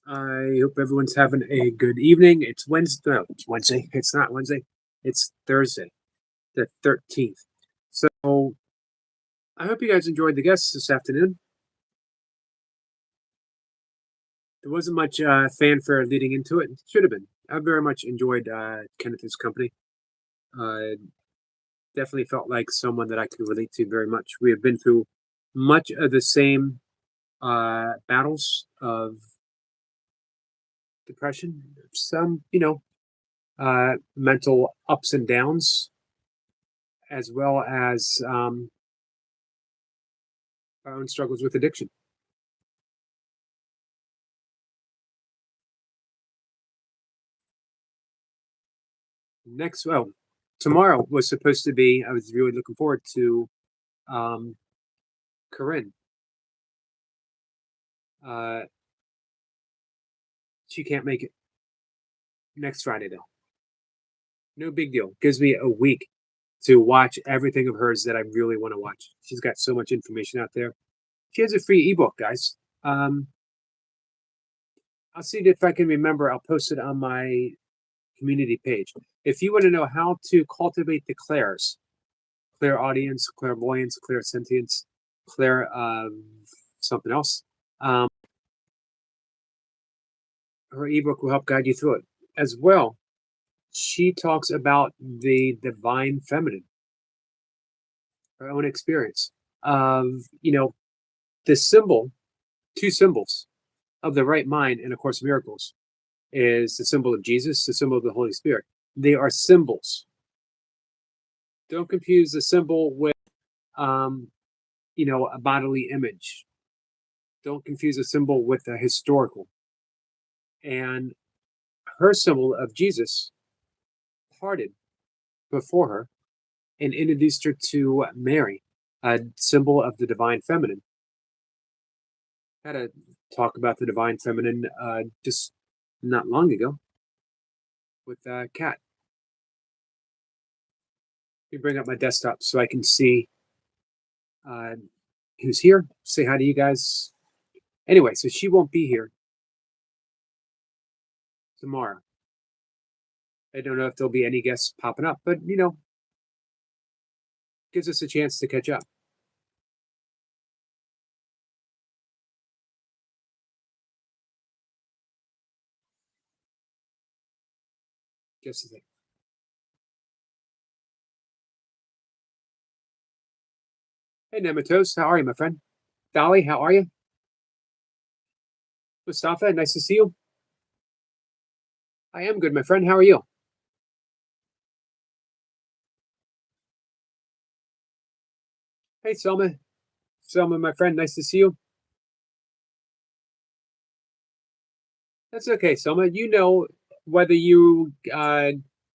I hope everyone's having a good evening. It's Wednesday. No, it's Wednesday. It's not Wednesday. It's Thursday, the 13th. So I hope you guys enjoyed the guests this afternoon. There wasn't much fanfare leading into it. It should have been. I very much enjoyed Kenneth's company. Uh, Definitely felt like someone that I could relate to very much. We have been through much of the same battles of depression, some, mental ups and downs, as well as our own struggles with addiction. Well, tomorrow was supposed to be, I was really looking forward to um, Corinne. Uh, she can't make it next Friday, though. No big deal. Gives me a week to watch everything of hers that I really want to watch. She's got so much information out there. She has a free ebook, guys. Um, I'll see if I can remember. I'll post it on my community page. If you want to know how to cultivate the clairs, clairaudience, clairvoyance, clairsentience, clair something else. Um, Her ebook will help guide you through it. As well, she talks about the divine feminine, her own experience of, the symbol, two symbols of the right mind and, of course, miracles is the symbol of Jesus, the symbol of the Holy Spirit. They are symbols. Don't confuse the symbol with, um, a bodily image. Don't confuse a symbol with a historical. And her symbol of Jesus parted before her and introduced her to Mary, a symbol of the divine feminine. Had a talk about the divine feminine just not long ago with Kat. Let me bring up my desktop so I can see uh, who's here. Say hi to you guys. Anyway, so she won't be here tomorrow. I don't know if there'll be any guests popping up, but gives us a chance to catch up. Just a thing. Hey, Nematos, how are you, my friend? Dolly, how are you? Mustafa, nice to see you. I am good, my friend. How are you? Hey, Selma. Selma, my friend, nice to see you. That's okay, Selma. Whether you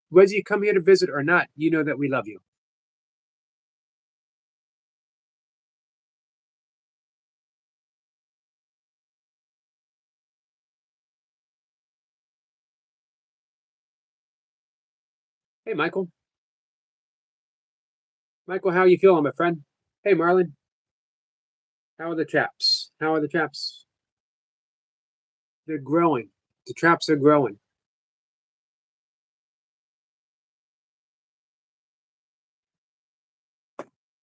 whether you come here to visit or not, you know that we love you. Hey, Michael. Michael, how are you feeling, my friend? Hey, Marlon. How are the traps? How are the traps? They're growing. The traps are growing.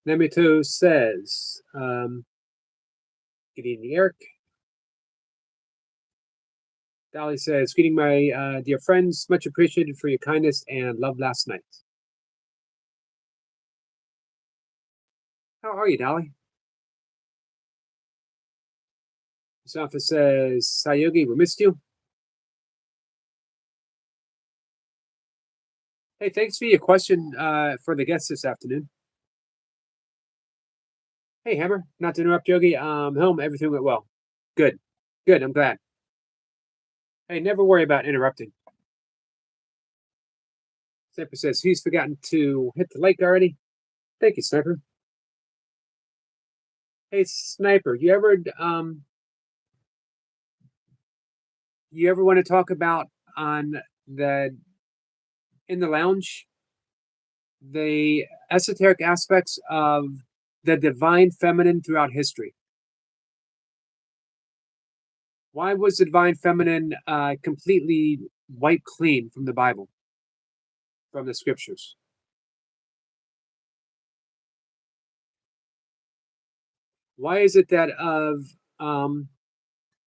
Nemito says, good evening, Eric. Dolly says, greeting my dear friends. Much appreciated for your kindness and love last night. How are you, Dolly? Mustafa says, Sayogi, we missed you. Hey, thanks for your question for the guests this afternoon. Hey, Hammer, not to interrupt, Yogi. Home, everything went well. Good, good. I'm glad. Hey, never worry about interrupting. Sniper says he's forgotten to hit the like already. Thank you, Sniper. Hey, Sniper, you ever want to talk about on the in the lounge the esoteric aspects of the divine feminine throughout history? Why was the divine feminine completely wiped clean from the Bible, from the scriptures? Why is it that of um,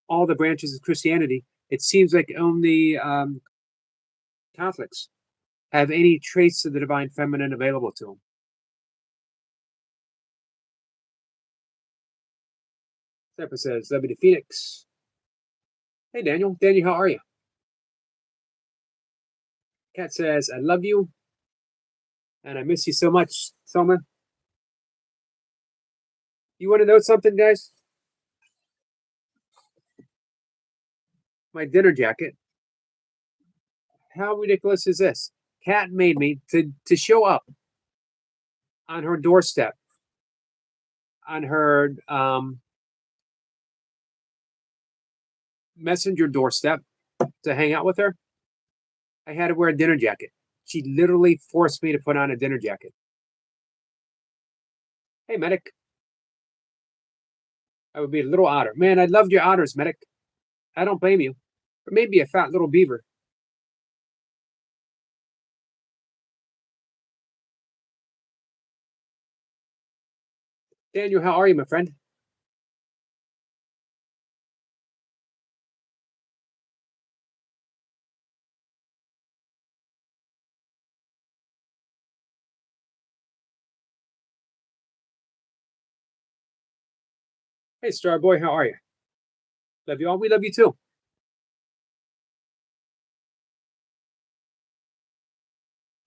all the branches of Christianity, it seems like only Catholics have any trace of the divine feminine available to them? Stepper says, "Love you to Phoenix." Hey, Daniel. Daniel, how are you? Kat says, "I love you and I miss you so much, Selma." You want to know something, guys? My dinner jacket. How ridiculous is this? Kat made me to show up on her doorstep, on her messenger doorstep to hang out with her. I had to wear a dinner jacket. She literally forced me to put on a dinner jacket. Hey, medic. I would be a little otter. Man, I loved your otters, medic. I don't blame you. Or maybe a fat little beaver. Daniel, how are you, my friend? Hey, Star Boy, how are you? Love you all. We love you too.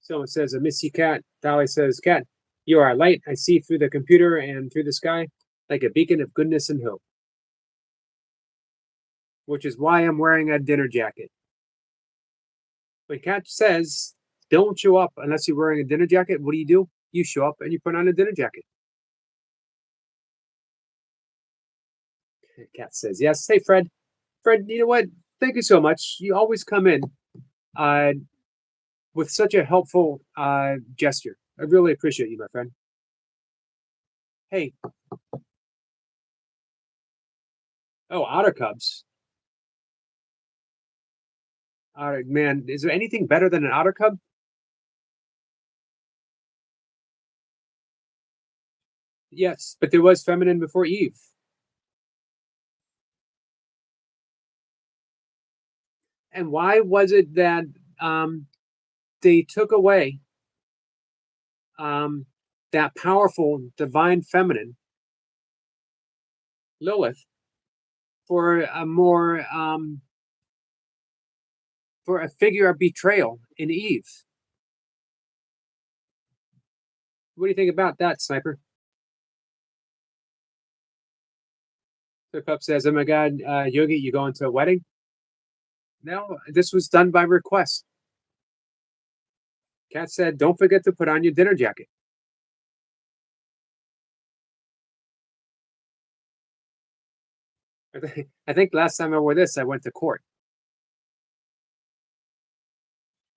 Someone says, I miss you, Cat. Dolly says, Cat, you are a light I see through the computer and through the sky like a beacon of goodness and hope, which is why I'm wearing a dinner jacket. When Cat says, don't show up unless you're wearing a dinner jacket, what do? You show up and you put on a dinner jacket. Cat says, yes. Hey, Fred. Fred, you know what? Thank you so much. You always come in uh, with such a helpful gesture. I really appreciate you, my friend. Hey, oh, otter cubs. Otter, man, is there anything better than an otter cub? Yes, but there was feminine before Eve. And why was it that um, they took away um, that powerful divine feminine, Lilith, for a more for a figure of betrayal in Eve? What do you think about that, Sniper? The pup says, "Oh my God, Yogi, you going to a wedding?" No, this was done by request. Cat said, "Don't forget to put on your dinner jacket." I think last time I wore this, I went to court.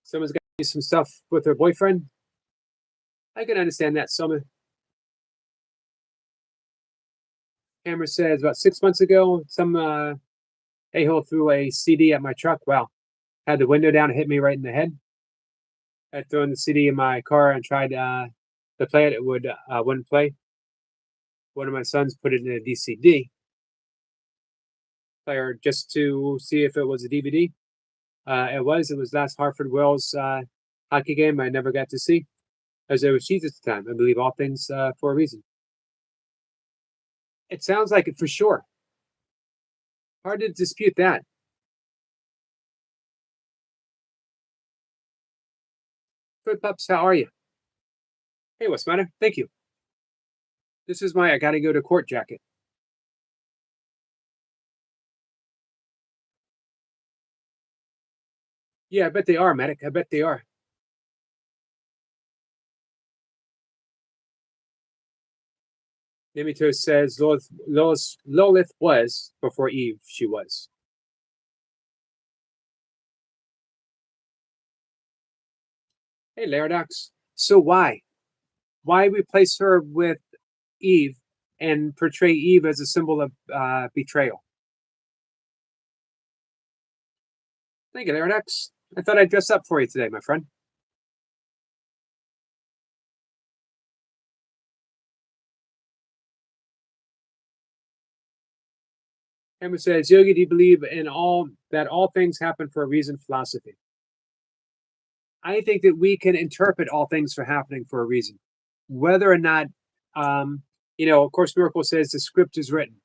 Someone's got to do some stuff with her boyfriend. I can understand that. Someone Hammer says about 6 months ago, some a-hole threw a CD at my truck. Wow, had the window down and hit me right in the head. I'd thrown the CD in my car and tried to play it. It wouldn't play. One of my sons put it in a DCD player just to see if it was a DVD. It was. It was last Hartford Wells hockey game I never got to see, as there was cheese at the time. I believe all things for a reason. It sounds like it for sure. Hard to dispute that. Good pups, how are you? Hey, what's the matter? Thank you. This is my I gotta go to court jacket. Yeah, I bet they are, medic. I bet they are. Nemito says Lilith was before Eve. She was. Hey, Laradox. So why? Why replace her with Eve and portray Eve as a symbol of betrayal? Thank you, Larinax. I thought I'd dress up for you today, my friend. Emma says, Yogi, do you believe in all things happen for a reason philosophy? I think that we can interpret all things for happening for a reason. Whether or not, um, of course, Miracle says the script is written.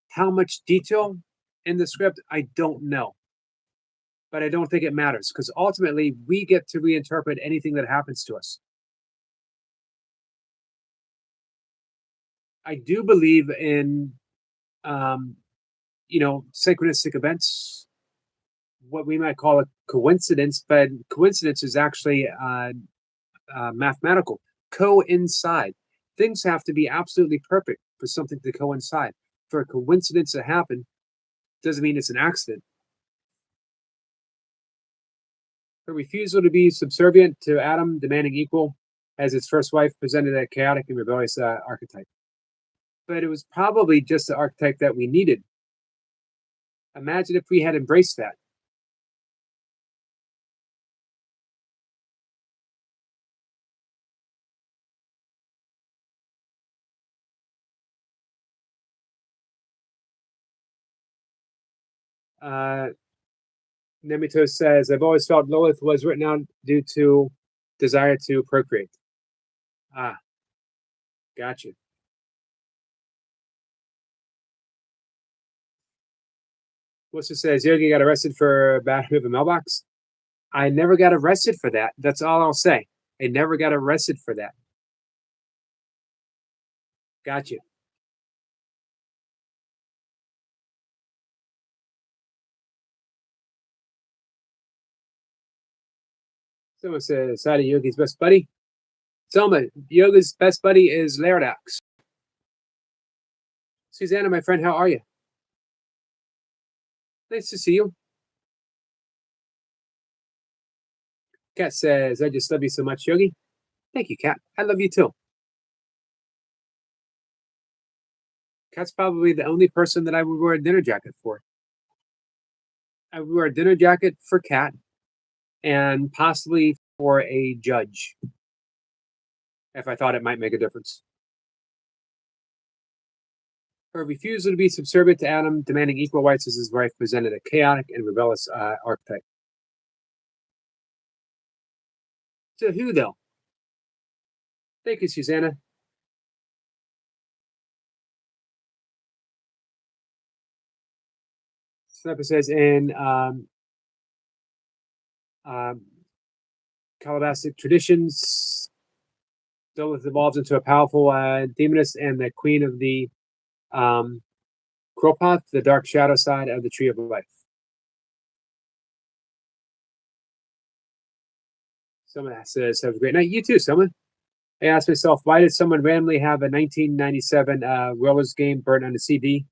How much detail in the script, I don't know. But I don't think it matters because ultimately we get to reinterpret anything that happens to us. I do believe in, um, synchronistic events, what we might call a coincidence, but coincidence is actually mathematical. Coincide. Things have to be absolutely perfect for something to coincide. For a coincidence to happen doesn't mean it's an accident. Her refusal to be subservient to Adam, demanding equal, as his first wife, presented a chaotic and rebellious archetype. But it was probably just the archetype that we needed. Imagine if we had embraced that. Uh, Nemito says, I've always felt Lilith was written out due to desire to procreate. Ah, gotcha. Melissa says, Yogi got arrested for battery of a mailbox. I never got arrested for that. That's all I'll say. I never got arrested for that. Gotcha. Someone says, hi to Yogi's best buddy. Selma, Yoga's best buddy is Laradox. Susanna, my friend, how are you? Nice to see you. Kat says, I just love you so much, Yogi. Thank you, Kat. I love you too. Kat's probably the only person that I would wear a dinner jacket for. I would wear a dinner jacket for Kat and possibly for a judge if I thought it might make a difference. Her refusal to be subservient to Adam, demanding equal rights as his wife, presented a chaotic and rebellious archetype. To who, though? Thank you, Susanna. Sniper says in um, Calabastic traditions, Lilith evolves into a powerful demoness and the queen of the um, Kropoth, the dark shadow side of the tree of life. Someone says, have a great night. You too, someone. I asked myself, why did someone randomly have a 1997 Rollers game burnt on a CD?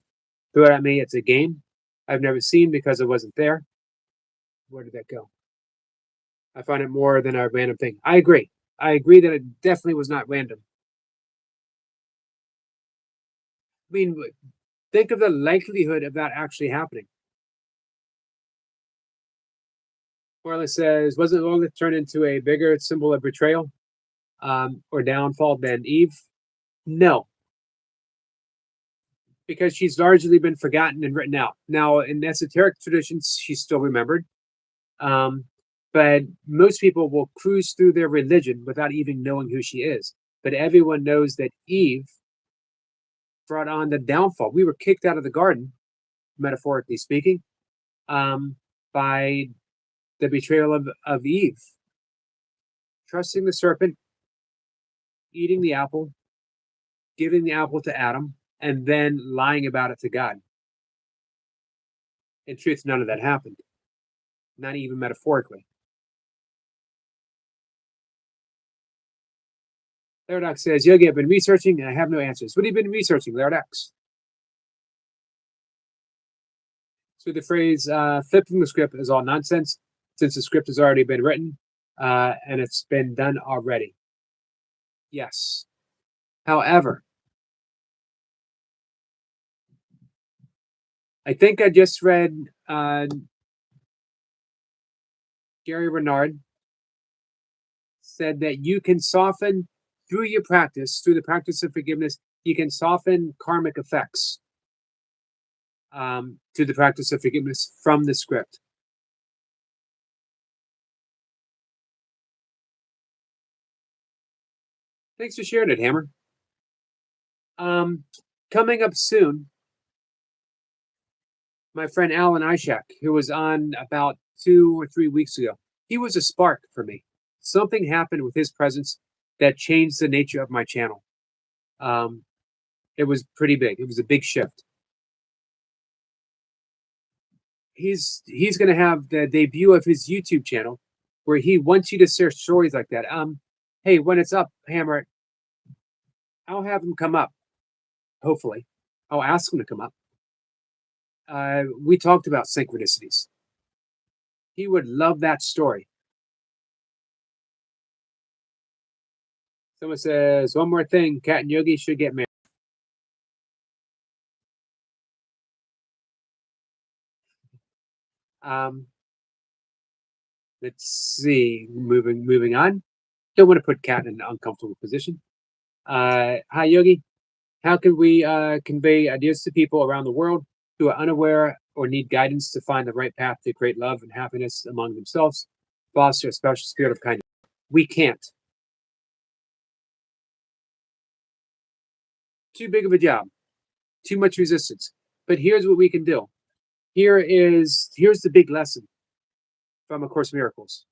Threw it at me. It's a game I've never seen because it wasn't there. Where did that go? I find it more than a random thing. I agree. I agree that it definitely was not random. I mean, think of the likelihood of that actually happening. Marla says, wasn't Lilith turned into a bigger symbol of betrayal or downfall than Eve? No, because she's largely been forgotten and written out. Now, in esoteric traditions, she's still remembered. Um, but most people will cruise through their religion without even knowing who she is. But everyone knows that Eve brought on the downfall. We were kicked out of the garden, metaphorically speaking, by the betrayal of Eve. Trusting the serpent, eating the apple, giving the apple to Adam, and then lying about it to God. In truth, none of that happened, not even metaphorically. Laradox says, Yogi, I've been researching and I have no answers. What have you been researching, Laradox? So the phrase flipping the script is all nonsense since the script has already been written and it's been done already. Yes. However, I think I just read Gary Renard, said that you can soften through your practice, through the practice of forgiveness, you can soften karmic effects to the practice of forgiveness from the script. Thanks for sharing it, Hammer. Coming up soon, my friend Alan Ishak, who was on about 2 or 3 weeks ago, he was a spark for me. Something happened with his presence that changed the nature of my channel. Um, it was pretty big. It was a big shift. He's going to have the debut of his YouTube channel, where he wants you to share stories like that. Hey, when it's up, Hammer, I'll have him come up. Hopefully, I'll ask him to come up. We talked about synchronicities. He would love that story. Someone says, one more thing, Kat and Yogi should get married. Let's see, moving on. Don't want to put Kat in an uncomfortable position. Hi, Yogi. How can we convey ideas to people around the world who are unaware or need guidance to find the right path to create love and happiness among themselves, foster a special spirit of kindness? We can't. Too big of a job. Too much resistance. But here's what we can do. Here's the big lesson from A Course in Miracles.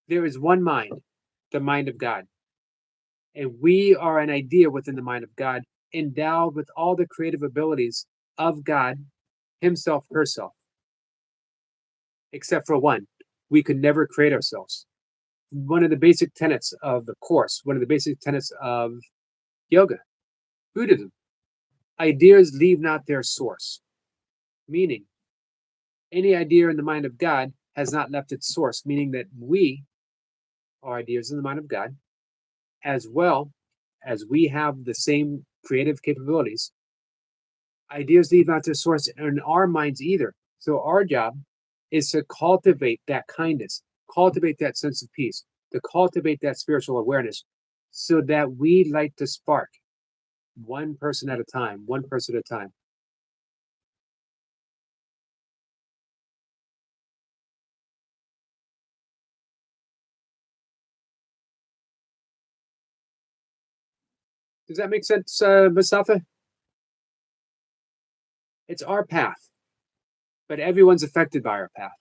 There is one mind, the mind of God. And we are an idea within the mind of God, endowed with all the creative abilities of God, Himself, herself. Except for one, we could never create ourselves. One of the basic tenets of the Course, one of the basic tenets of yoga, Buddhism, ideas leave not their source. Meaning, any idea in the mind of God has not left its source, meaning that we are ideas in the mind of God, as well as we have the same creative capabilities. Ideas leave not their source in our minds either. So our job is to cultivate that kindness, cultivate that sense of peace, to cultivate that spiritual awareness, so that we light the spark, one person at a time, one person at a time. Does that make sense, Mustafa? It's our path, but everyone's affected by our path.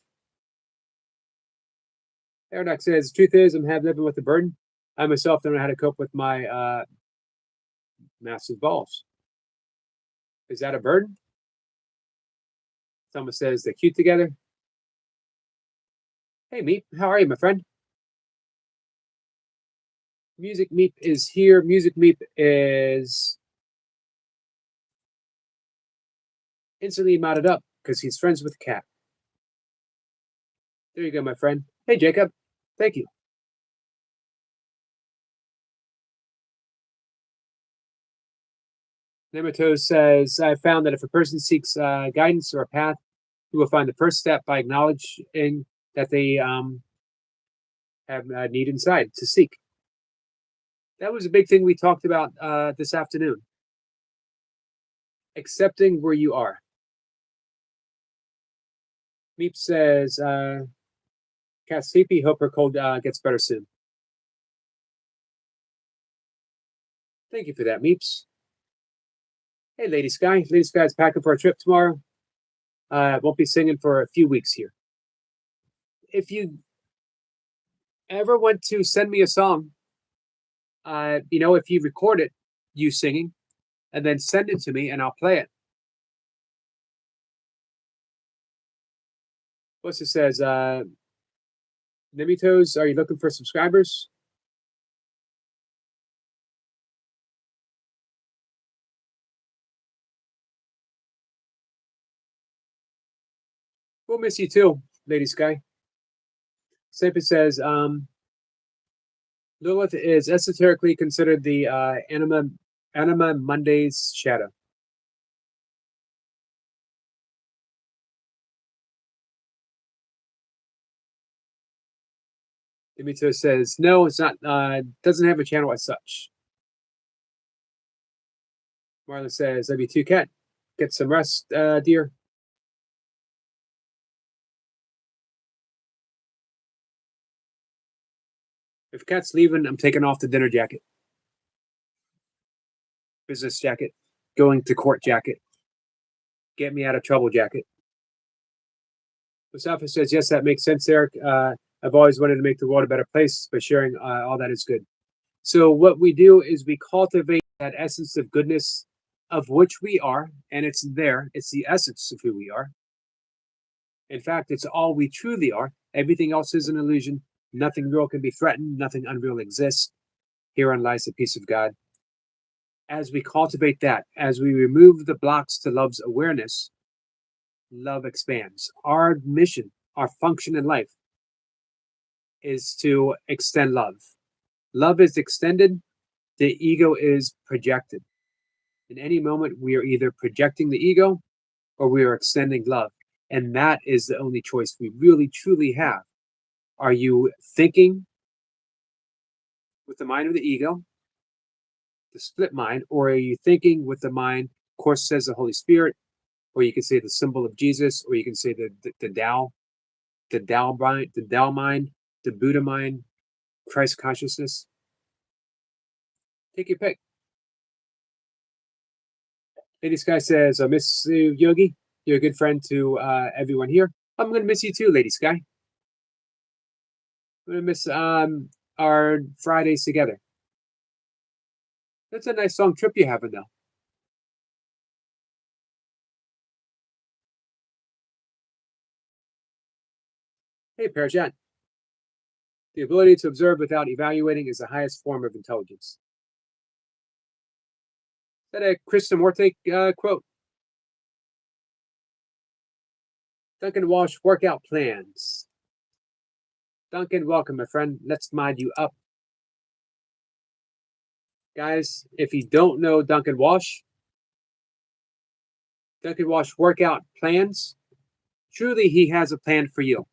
Paradox says, truth is, I'm living with a burden. I myself don't know how to cope with my massive balls. Is that a burden? Someone says they're cute together. Hey, Meep, how are you, my friend? Music Meep is here. Music Meep is instantly modded up because he's friends with Kat. There you go, my friend. Hey, Jacob. Thank you. Nematose says, I found that if a person seeks guidance or a path, he will find the first step by acknowledging that they have a need inside to seek. That was a big thing we talked about this afternoon. Accepting where you are. Meep says, Kat sleepy, hope her cold gets better soon. Thank you for that, Meeps. Hey, Lady Sky. Lady Sky's packing for a trip tomorrow. Won't be singing for a few weeks here. If you ever want to send me a song, if you record it, you singing, and then send it to me and I'll play it. What's it says? Nimitos, are you looking for subscribers? We'll miss you too, Lady Sky. Sapin says, Lilith is esoterically considered the Anima Monday's shadow. Demeter says, no, it's not, doesn't have a channel as such. Marlon says, W2 Cat, get some rest, dear. If Cat's leaving, I'm taking off the dinner jacket, business jacket, going to court jacket, get me out of trouble jacket. Mustafa says, yes, that makes sense, Eric. I've always wanted to make the world a better place by sharing all that is good. So what we do is we cultivate that essence of goodness of which we are, and it's there. It's the essence of who we are. In fact, it's all we truly are. Everything else is an illusion. Nothing real can be threatened. Nothing unreal exists. Herein lies the peace of God. As we cultivate that, as we remove the blocks to love's awareness, love expands. Our mission, our function in life is to extend love. Love is extended, the ego is projected. In any moment, we are either projecting the ego or we are extending love. And that is the only choice we really truly have. Are you thinking with the mind of the ego, the split mind, or are you thinking with the mind, of course, says the Holy Spirit, or you can say the symbol of Jesus, or you can say the Tao, the Tao mind, the Buddha mind, Christ consciousness. Take your pick. Lady Sky says, I miss you, Yogi. You're a good friend to everyone here. I'm going to miss you too, Lady Sky. I'm going to miss our Fridays together. That's a nice long trip you're having, though. Hey, Parashat. The ability to observe without evaluating is the highest form of intelligence. Is that a Krishnamurti quote? Duncan Walsh workout plans. Duncan, welcome, my friend. Let's mind you up. Guys, if you don't know Duncan Walsh workout plans, truly he has a plan for you.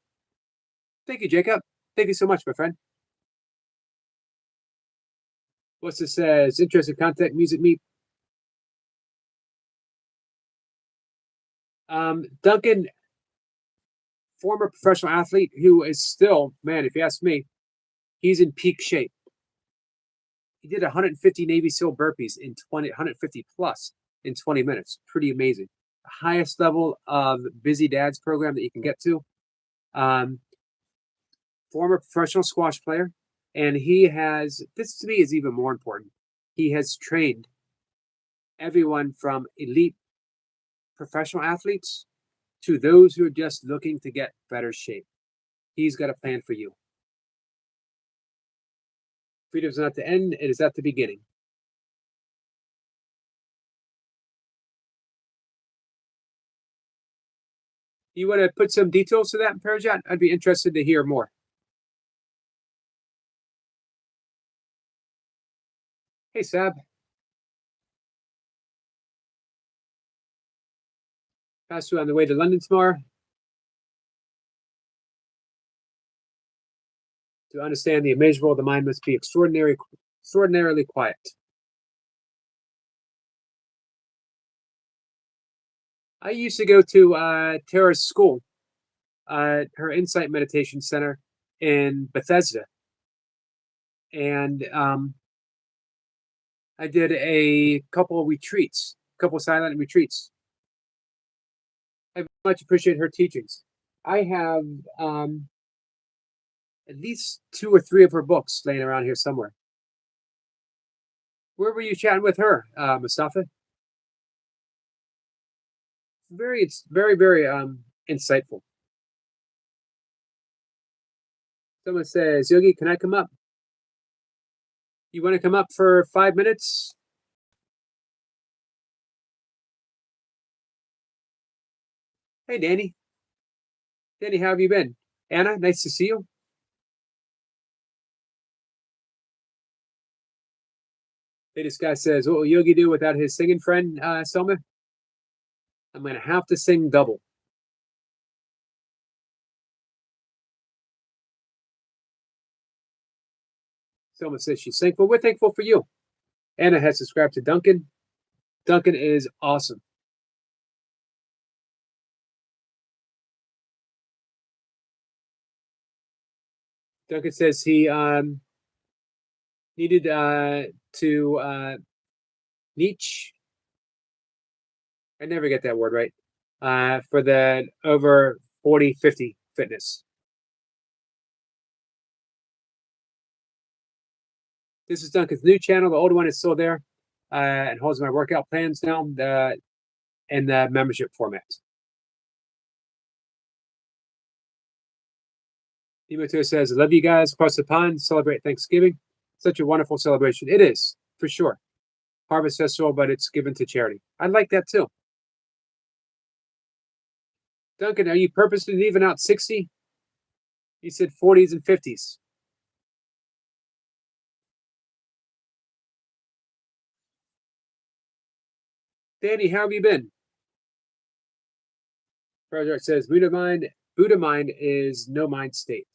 Thank you, Jacob. Thank you so much, my friend. What's this says? Interesting content, music meet. Duncan, former professional athlete who is still, man, if you ask me, he's in peak shape. He did 150 Navy SEAL burpees in 150 plus in 20 minutes. Pretty amazing. The highest level of Busy Dads program that you can get to. Former professional squash player. And he has, this to me is even more important. He has trained everyone from elite professional athletes to those who are just looking to get better shape. He's got a plan for you. Freedom is not the end, it is at the beginning. You want to put some details to that, Parajat? I'd be interested to hear more. Hey, Sab. Pass you on the way to London tomorrow. To understand the immeasurable, the mind must be extraordinarily quiet. I used to go to Tara's school, her Insight Meditation Center in Bethesda. And I did a couple of retreats, silent retreats. I much appreciate her teachings. I have at least 2 or 3 of her books laying around here somewhere. Where were you chatting with her, Mustafa? It's very, very insightful. Someone says, Yogi, can I come up? You want to come up for 5 minutes? Hey, Danny. Danny, how have you been? Anna, nice to see you. Hey, this guy says, what will Yogi do without his singing friend, Selma? I'm going to have to sing double. Someone says she's thankful. We're thankful for you. Anna has subscribed to Duncan. Duncan is awesome. Duncan says he needed to niche. I never get that word right. For the over 40, 50 fitness. This is Duncan's new channel. The old one is still there and holds my workout plans now in the membership format. Dimoto says, I love you guys across the pond. Celebrate Thanksgiving. Such a wonderful celebration. It is, for sure. Harvest Festival, but it's given to charity. I like that too. Duncan, are you purposely leaving out 60? You said 40s and 50s. Danny, how have you been? Project says Buddha mind is no mind state.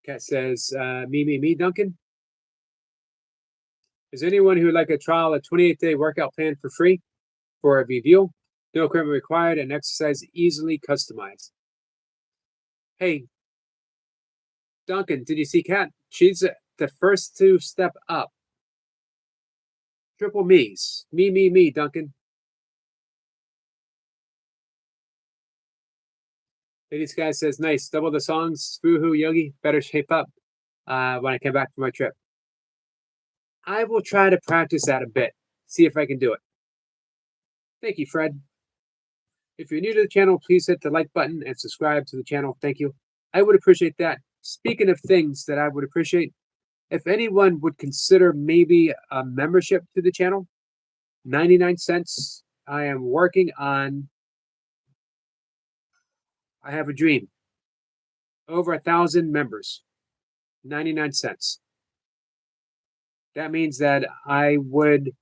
Cat says, me, Duncan. Is anyone who would like a trial a 28-day workout plan for free for a review? No equipment required and exercise easily customized. Hey, Duncan, did you see Kat? She's the first to step up. Triple me's. Me, Duncan. Ladies guy says, nice. Double the songs. Woohoo, Yogi. Better shape up when I come back from my trip. I will try to practice that a bit. See if I can do it. Thank you, Fred. If you're new to the channel, please hit the like button and subscribe to the channel. Thank you. I would appreciate that. Speaking of things that I would appreciate, if anyone would consider maybe a membership to the channel, 99 cents. I am working on, I have a dream. Over 1,000 members, 99 cents. That means that I would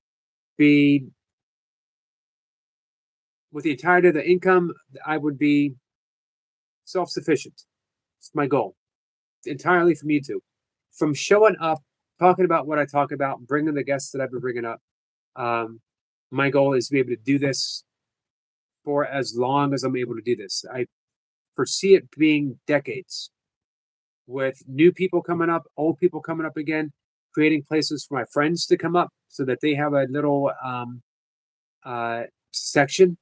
be, with the entirety of the income, I would be self-sufficient. It's my goal. Entirely from YouTube. From showing up, talking about what I talk about, bringing the guests that I've been bringing up. My goal is to be able to do this for as long as I'm able to do this. I foresee it being decades, with new people coming up, old people coming up again, creating places for my friends to come up so that they have a little section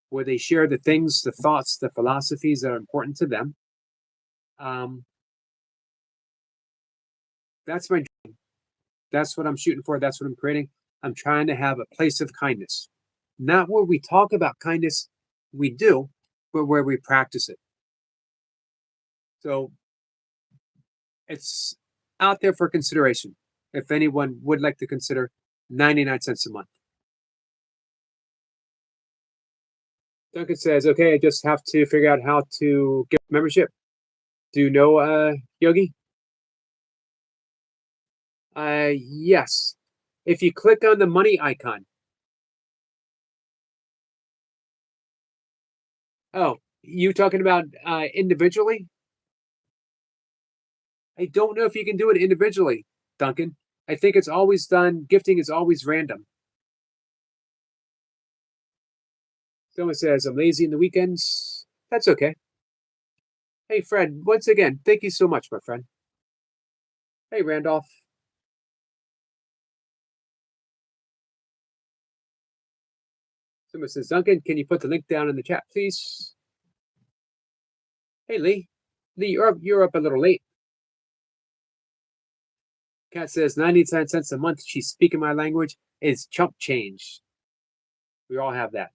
where they share the things, the thoughts, the philosophies that are important to them. That's my dream. That's what I'm shooting for. That's what I'm creating. I'm trying to have a place of kindness. Not where we talk about kindness, we do, but where we practice it. So it's out there for consideration. If anyone would like to consider 99 cents a month. Duncan says, okay, I just have to figure out how to get membership. Do you know, Yogi? Yes. If you click on the money icon. Oh, you talking about individually? I don't know if you can do it individually, Duncan. I think it's always done, gifting is always random. Someone says, I'm lazy in the weekends. That's okay. Hey, Fred, once again, thank you so much, my friend. Hey, Randolph. Someone says, Duncan, can you put the link down in the chat, please? Hey, Lee. Lee, you're up a little late. Kat says 99 cents a month. She's speaking my language. Is chump change. We all have that.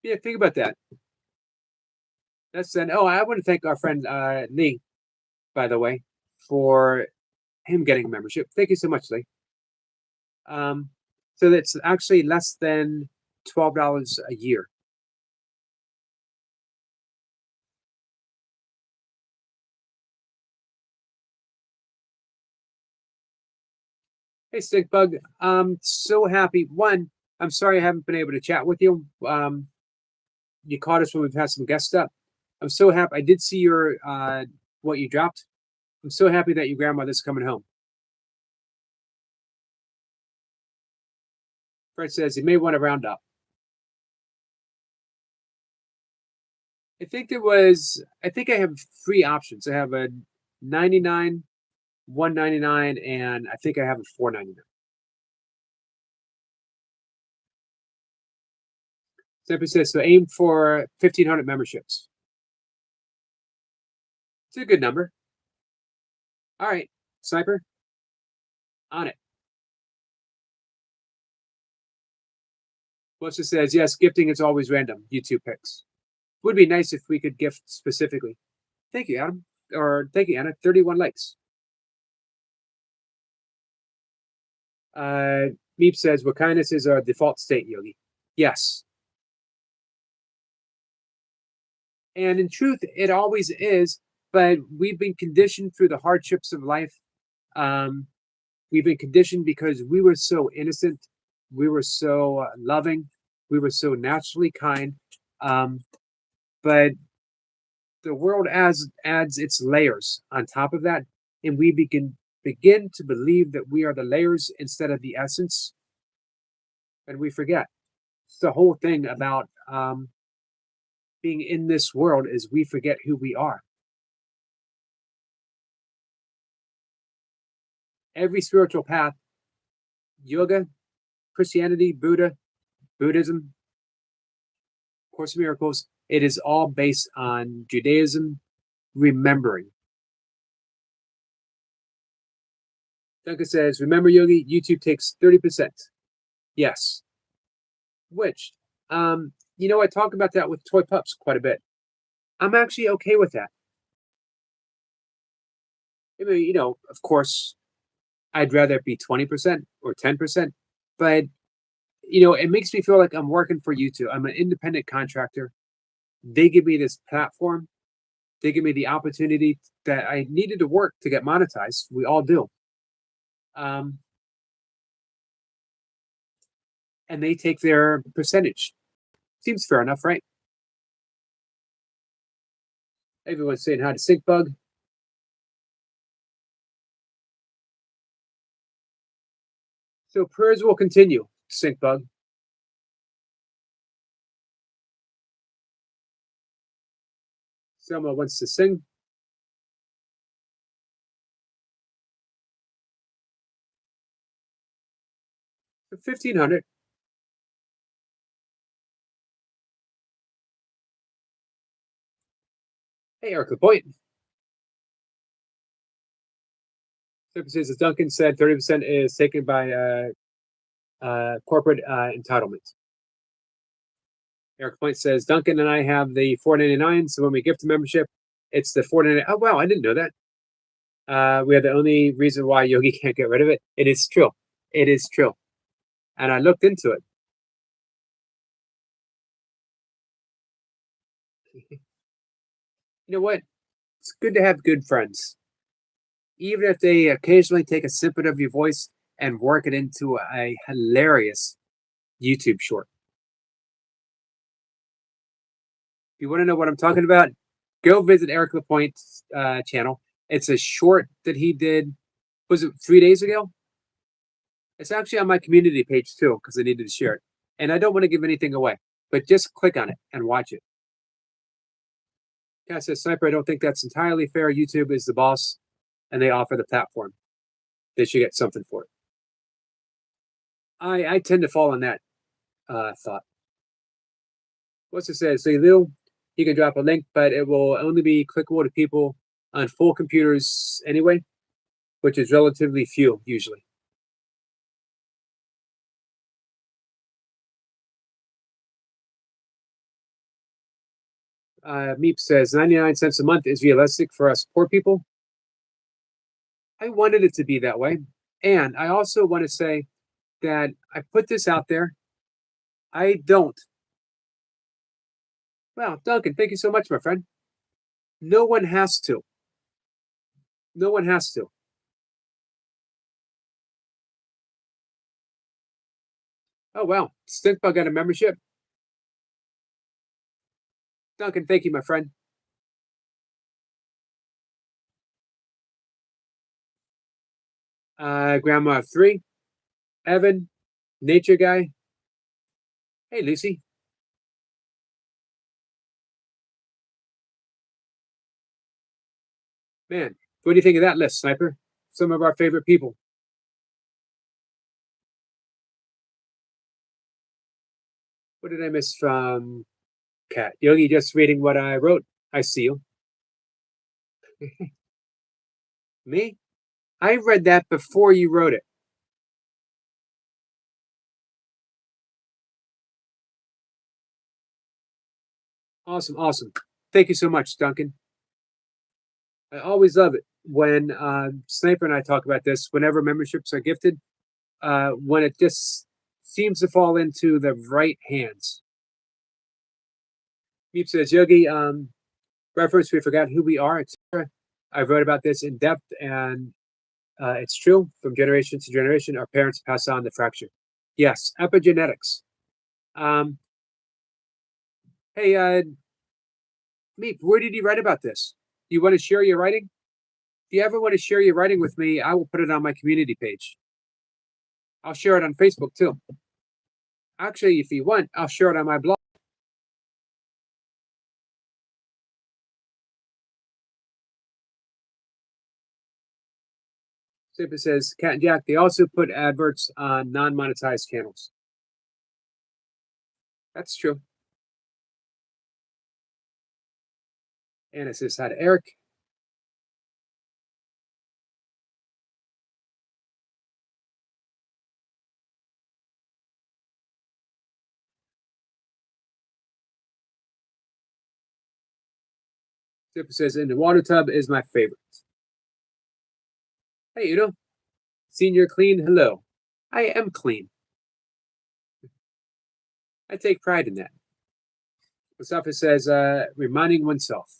Yeah, think about that. That's an, oh, I want to thank our friend Lee, by the way, for him getting a membership. Thank you so much, Lee. So that's actually less than $12 a year. Hey, Stinkbug. I'm so happy. One, I'm sorry I haven't been able to chat with you. You caught us when we've had some guest stuff. I'm so happy. I did see your what you dropped. I'm so happy that your grandmother's coming home. Fred says you may want to round up. I think there was. I think I have three options. I have a 99, 199, and I think I have a 499. Simply says so. Aim for 1,500 memberships. It's a good number. All right, Sniper, on it. Melissa says yes. Gifting is always random. YouTube picks. Would be nice if we could gift specifically. Thank you, Adam. Or thank you, Anna. 31 likes. Uh, Meep says, what kindness is our default state, Yogi? Yes. And in truth, it always is, but we've been conditioned through the hardships of life. Um, we've been conditioned because we were so innocent, we were so loving, we were so naturally kind. Um, but the world adds its layers on top of that, and we begin to believe that we are the layers instead of the essence, and we forget. It's the whole thing about being in this world is we forget who we are. Every spiritual path, yoga, Christianity, Buddhism, Course of Miracles, it is all based on Judaism, remembering. Duncan says, remember, Yogi, YouTube takes 30%. Yes. Which, I talk about that with toy pups quite a bit. I'm actually okay with that. I mean, of course, I'd rather it be 20% or 10%, but it makes me feel like I'm working for YouTube. I'm an independent contractor. They give me this platform. They give me the opportunity that I needed to work to get monetized. We all do. Um, and they take their percentage. Seems fair enough, right? Everyone's saying hi to Syncbug. So prayers will continue, Syncbug. Selma wants to sing. So 1,500. Hey, Erica Point. Says, as Duncan said, 30% is taken by corporate entitlement. Eric Point says, Duncan and I have the 499, so when we gift a membership, it's the 499. Oh, wow, I didn't know that. We are the only reason why Yogi can't get rid of it. It is true. It is true. And I looked into it. You know what? It's good to have good friends. Even if they occasionally take a snippet of your voice and work it into a hilarious YouTube short. If you want to know what I'm talking about, go visit Eric Lapointe's channel. It's a short that he did, was it 3 days ago? It's actually on my community page too, because I needed to share it. And I don't want to give anything away, but just click on it and watch it. Yeah, says Sniper, I don't think that's entirely fair. YouTube is the boss and they offer the platform. They should get something for it. I tend to fall on that thought. What's it say? So you can drop a link, but it will only be clickable to people on full computers anyway, which is relatively few usually. Meep says 99 cents a month is realistic for us poor people. I wanted it to be that way. And I also want to say that I put this out there. I don't. Well, Duncan, thank you so much, my friend. No one has to. No one has to. Oh, wow. Stinkbug got a membership. Duncan, thank you, my friend. Grandma of three. Evan, nature guy. Hey, Lucy. Man, what do you think of that list, Sniper? Some of our favorite people. What did I miss from Cat? Yogi, just reading what I wrote. I see you. Me? I read that before you wrote it. Awesome, awesome. Thank you so much, Duncan. I always love it when Sniper and I talk about this. Whenever memberships are gifted, when it just seems to fall into the right hands. Meep says, Yogi, reference, we forgot who we are, etc. I wrote about this in depth, and it's true. From generation to generation, our parents pass on the fracture. Yes, epigenetics. Um, hey, Meep, where did you write about this? You want to share your writing? If you ever want to share your writing with me, I will put it on my community page. I'll share it on Facebook too. Actually, if you want, I'll share it on my blog. Super says, Cat and Jack, they also put adverts on non monetized channels. That's true. Anna says, hi to Eric. Super says, and the water tub is my favorite. Hey, Udo. Senior clean, hello. I am clean. I take pride in that. Mustafa says, reminding oneself.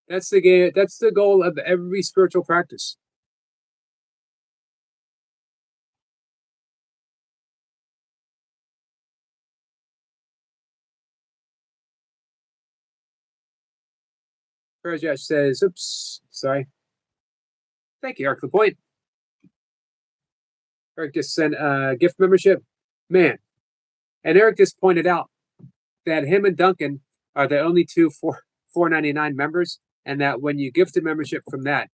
That's the game. That's the goal of every spiritual practice. Perjash says, oops, sorry. Thank you, Eric. The point. Eric just sent a gift membership. Man. And Eric just pointed out that him and Duncan are the only two $4.99 members, and that when you gift a membership from that,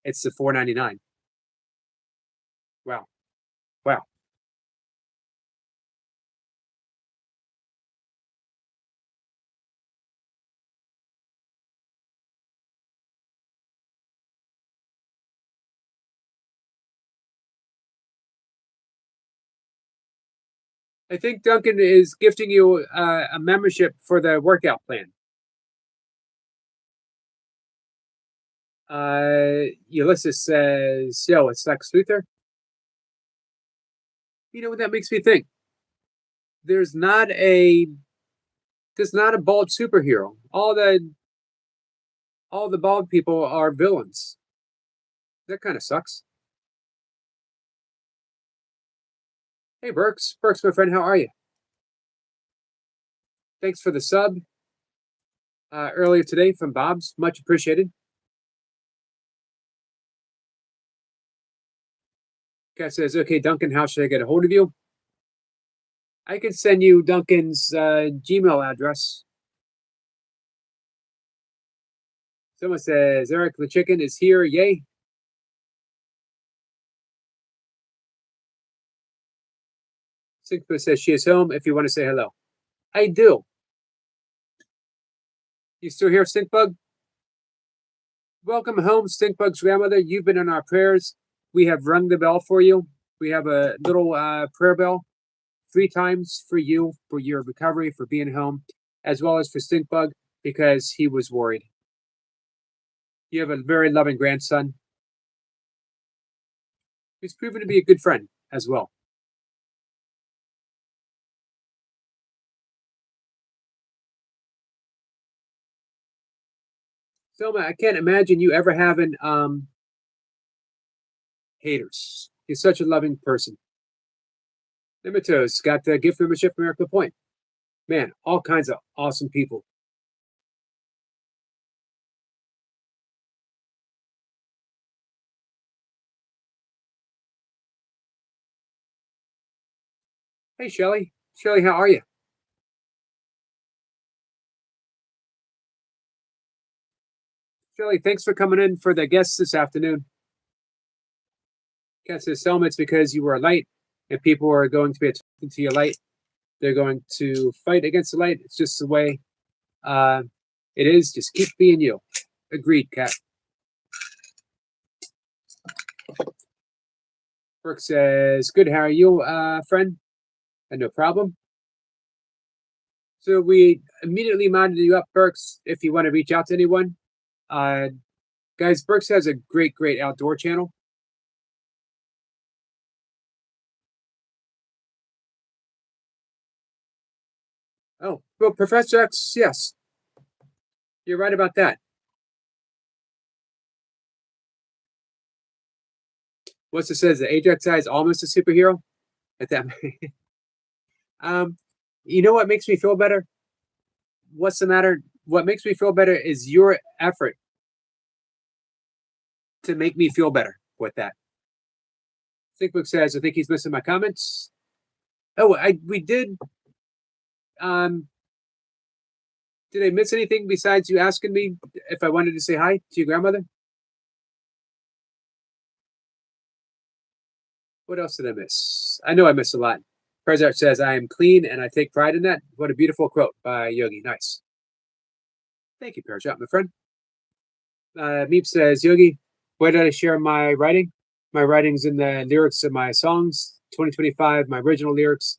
it's the $4.99. Wow. Wow. I think Duncan is gifting you a membership for the workout plan. Ulysses says, yo, it's Lex Luthor. You know what that makes me think? There's not a bald superhero. All the bald people are villains. That kind of sucks. Hey Burks. Burks, my friend, how are you? Thanks for the sub earlier today from Bob's. Much appreciated. Guy says, okay, Duncan, how should I get a hold of you? I can send you Duncan's Gmail address. Someone says, Eric the chicken is here. Yay. Sinkbug says she is home if you want to say hello. I do. You still here, Stinkbug? Welcome home, Stinkbug's grandmother. You've been in our prayers. We have rung the bell for you. We have a little prayer bell 3 times for you, for your recovery, for being home, as well as for Stinkbug, because he was worried. You have a very loving grandson who's proven to be a good friend as well. Selma, I can't imagine you ever having haters. He's such a loving person. Nematos got the gift membership from Miracle Point. Man, all kinds of awesome people. Hey, Shelly. Shelly, how are you? Shelly, thanks for coming in for the guests this afternoon. Guess this elements because you were a light and people are going to be attracted to your light. They're going to fight against the light. It's just the way uh, it is. Just keep being you. Agreed, Kat. Brooke says, good, how are you, friend? And no problem. So we immediately modded you up, Burks, if you want to reach out to anyone. Uh, guys, Burks has a great outdoor channel. Oh, well, Professor X, yes. You're right about that. What's it says? The Ajax guy is almost a superhero? At that um, you know what makes me feel better? What's the matter? What makes me feel better is your effort to make me feel better with that. Thinkbook says, I think he's missing my comments. Oh, we did. Did I miss anything besides you asking me if I wanted to say hi to your grandmother? What else did I miss? I know I missed a lot. Prezart says, I am clean and I take pride in that. What a beautiful quote by Yogi. Nice. Thank you, Parashot, my friend. Meep says, Yogi, where did I share my writing? My writings in the lyrics of my songs. 2025, my original lyrics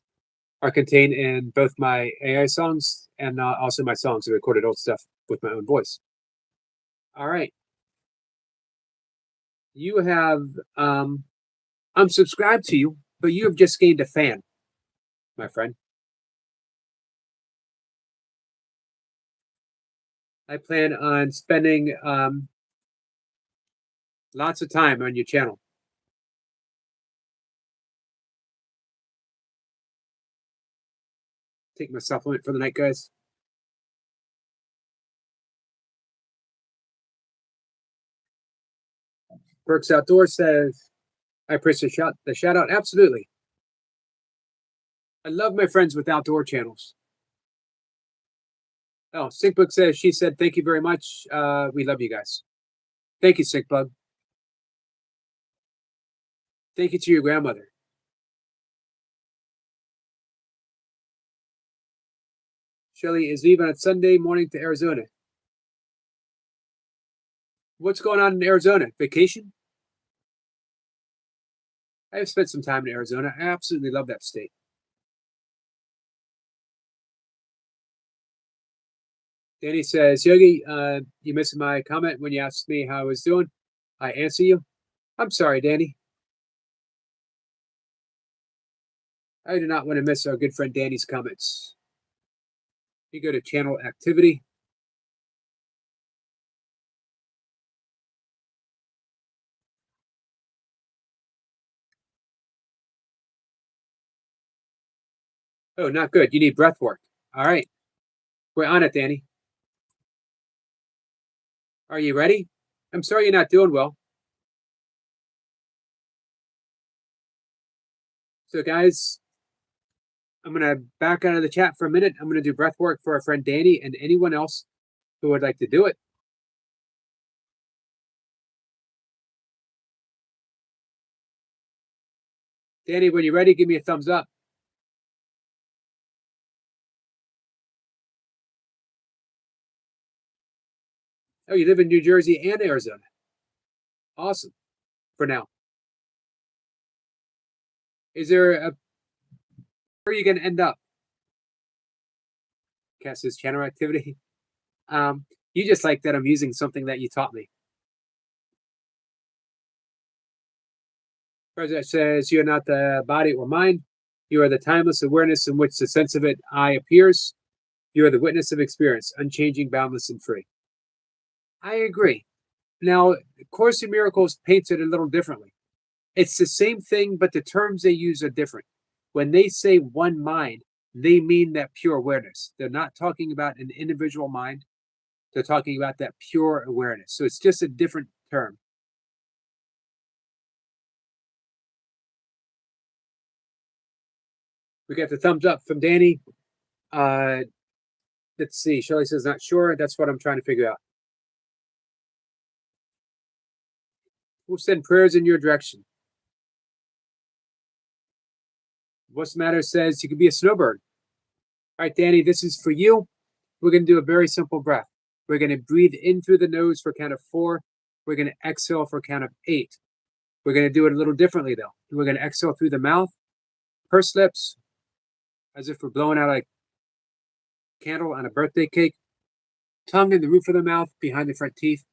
are contained in both my AI songs and also my songs. I recorded old stuff with my own voice. All right. You have, I'm subscribed to you, but you have just gained a fan, my friend. I plan on spending lots of time on your channel. Take my supplement for the night, guys. Burks Outdoors says, I appreciate the shout out. Absolutely. I love my friends with outdoor channels. Oh, Syncbug says, she said, thank you very much. We love you guys. Thank you, Syncbug. Thank you to your grandmother. Shelly is leaving on Sunday morning to Arizona. What's going on in Arizona? Vacation? I have spent some time in Arizona. I absolutely love that state. Danny says, Yogi, you missed my comment when you asked me how I was doing. I answer you. I'm sorry, Danny. I do not want to miss our good friend Danny's comments. You go to channel activity. Oh, not good. You need breath work. All right. We're on it, Danny. Are you ready? I'm sorry you're not doing well. So, guys, I'm going to back out of the chat for a minute. I'm going to do breath work for our friend Danny and anyone else who would like to do it. Danny, when you're ready, give me a thumbs up. Oh, you live in New Jersey and Arizona. Awesome. For now. Is there a where are you going to end up? Cass says channel activity. You just like that I'm using something that you taught me. President says you are not the body or mind. You are the timeless awareness in which the sense of it I appears. You are the witness of experience, unchanging, boundless, and free. I agree. Now, Course in Miracles paints it a little differently. It's the same thing, but the terms they use are different. When they say one mind, they mean that pure awareness. They're not talking about an individual mind. They're talking about that pure awareness. So it's just a different term. We got the thumbs up from Danny. Let's see. Shelley says not sure. That's what I'm trying to figure out. We'll send prayers in your direction. What's the matter says you could be a snowbird. All right, Danny, this is for you. We're going to do a very simple breath. We're going to breathe in through the nose for a count of 4. We're going to exhale for a count of 8. We're going to do it a little differently, though. We're going to exhale through the mouth, pursed lips, as if we're blowing out a candle on a birthday cake. Tongue in the roof of the mouth, behind the front teeth.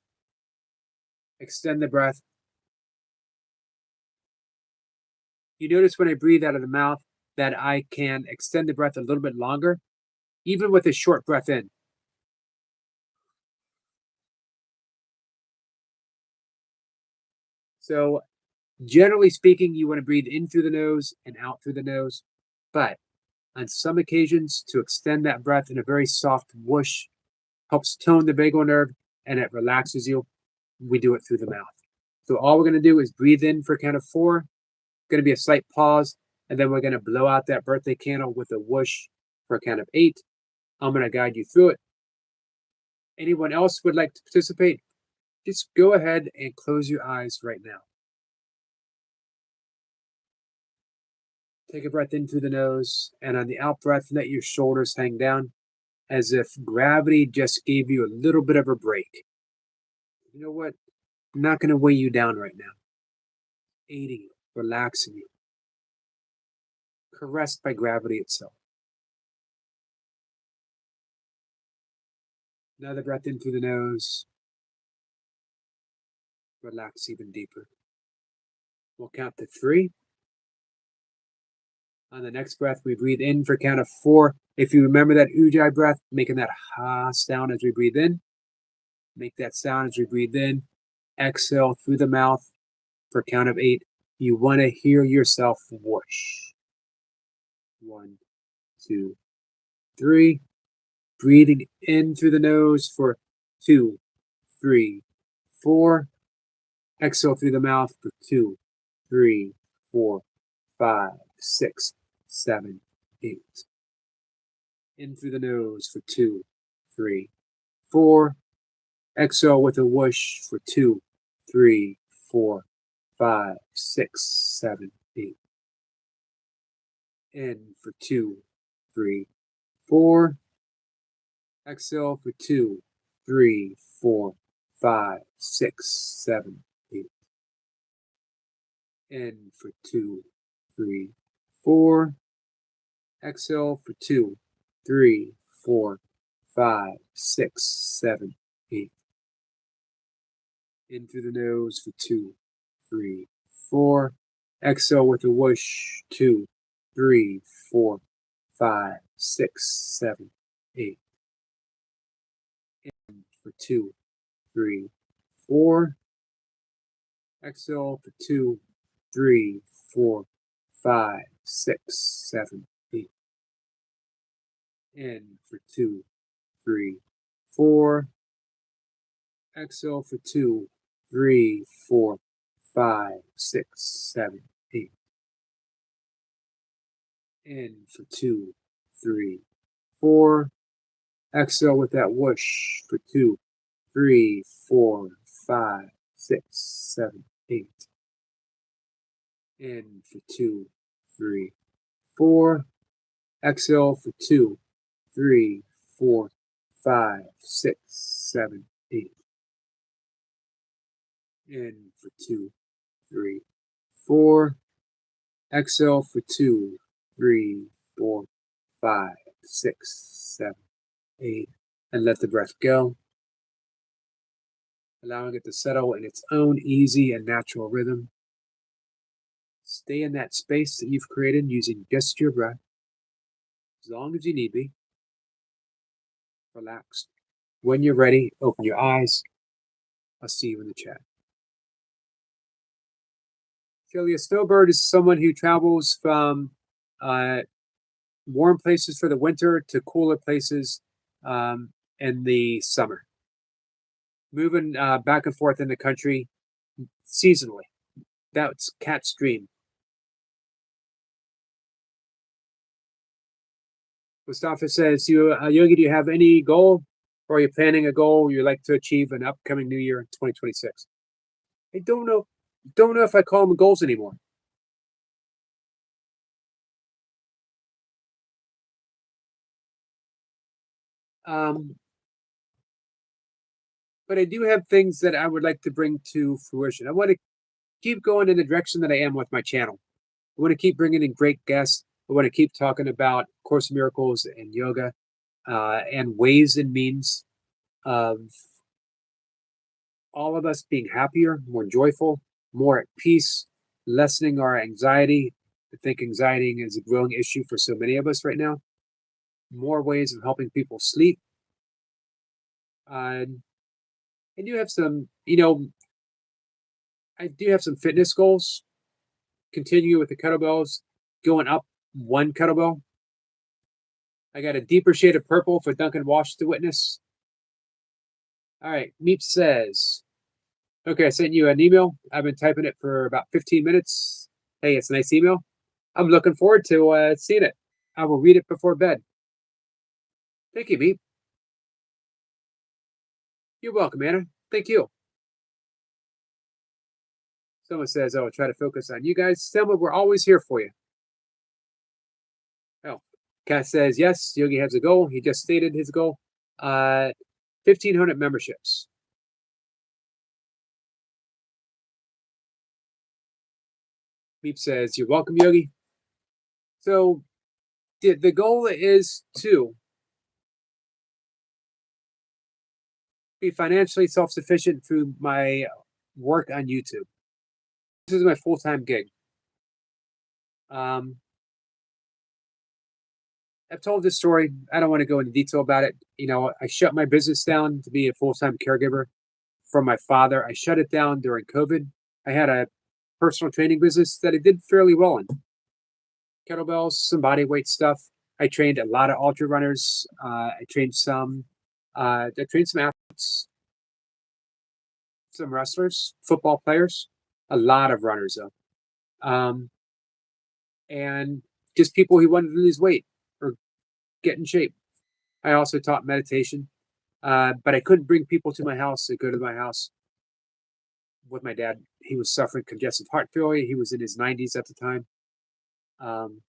Extend the breath. You notice when I breathe out of the mouth that I can extend the breath a little bit longer, even with a short breath in. So generally speaking, you want to breathe in through the nose and out through the nose. But on some occasions, to extend that breath in a very soft whoosh helps tone the vagal nerve and it relaxes you. We do it through the mouth. So all we're going to do is breathe in for a count of 4. Going to be a slight pause, and then we're going to blow out that birthday candle with a whoosh for a count of 8. I'm going to guide you through it. Anyone else would like to participate? Just go ahead and close your eyes right now. Take a breath in through the nose, and on the out breath, let your shoulders hang down as if gravity just gave you a little bit of a break. You know what? I'm not going to weigh you down right now. Aiding you, relaxing you, caressed by gravity itself. Another breath in through the nose. Relax even deeper. We'll count to 3. On the next breath, we breathe in for a count of 4. If you remember that ujjayi breath, making that ha sound as we breathe in. Make that sound as we breathe in. Exhale through the mouth for a count of 8. You want to hear yourself whoosh. 1, 2, 3. Breathing in through the nose for 2, 3, 4. Exhale through the mouth for 2, 3, 4, 5, 6, 7, 8. In through the nose for 2, 3, 4. Exhale with a whoosh for 2, 3, 4, 5, 6, 7, 8. In for 2, 3, 4. Exhale for 2, 3, 4, 5, 6, 7, 8. In for 2, 3, 4. Exhale for 2, 3, 4, 5, 6, 7, 8. In through the nose for 2, 3, 4. Exhale with a whoosh. 2, 3, 4, 5, 6, 7, 8. In for 2, 3, 4. Exhale for 2, 3, 4, 5, 6, 7, 8. In for 2, 3, 4. Exhale for 2, 3, 4, 5, 6, 7, 8. In for 2, 3, 4. Exhale with that whoosh for 2, 3, 4, 5, 6, 7, 8. In for 2, 3, 4. Exhale for 2, 3, 4, 5, 6, 7, 8. In for 2, 3, 4. Exhale for 2, 3, 4, 5, 6, 7, 8. And let the breath go. Allowing it to settle in its own easy and natural rhythm. Stay in that space that you've created using just your breath, as long as you need be. Relaxed. When you're ready, open your eyes. I'll see you in the chat. Kelly, a snowbird is someone who travels from uh, warm places for the winter to cooler places in the summer, moving back and forth in the country seasonally. That's cat's dream. Mustafa says, "You, Yogi, do you have any goal, or are you planning a goal you'd like to achieve in upcoming New Year in 2026?" I don't know. Don't know if I call them goals anymore. Um, but I do have things that I would like to bring to fruition. I want to keep going in the direction that I am with my channel. I want to keep bringing in great guests. I want to keep talking about Course in Miracles and yoga and ways and means of all of us being happier, more joyful, more at peace, lessening our anxiety. I think anxiety is a growing issue for so many of us right now. More ways of helping people sleep. Uh, I do have some, I do have some fitness goals. Continue with the kettlebells, going up one kettlebell. I got a deeper shade of purple for Duncan Walsh to witness. All right, Meep says, okay, I sent you an email. I've been typing it for about 15 minutes. Hey, it's a nice email. I'm looking forward to seeing it. I will read it before bed. Thank you, Meep. You're welcome, Anna. Thank you. Someone says, oh, try to focus on you guys. Selma, we're always here for you. Oh, Kat says, yes, Yogi has a goal. He just stated his goal. 1,500 memberships. Meep says, you're welcome, Yogi. So the goal is to be financially self-sufficient through my work on YouTube. This is my full-time gig. I've told this story. I don't want to go into detail about it. I shut my business down to be a full-time caregiver for my father. I shut it down during COVID. I had a personal training business that I did fairly well in. Kettlebells, some body weight stuff. I trained a lot of ultra runners. I trained some. I trained some athletes, some wrestlers, football players, a lot of runners though, and just people who wanted to lose weight or get in shape. I also taught meditation, but I couldn't bring people to my house to go to my house with my dad. He was suffering congestive heart failure. He was in his 90s at the time. Um,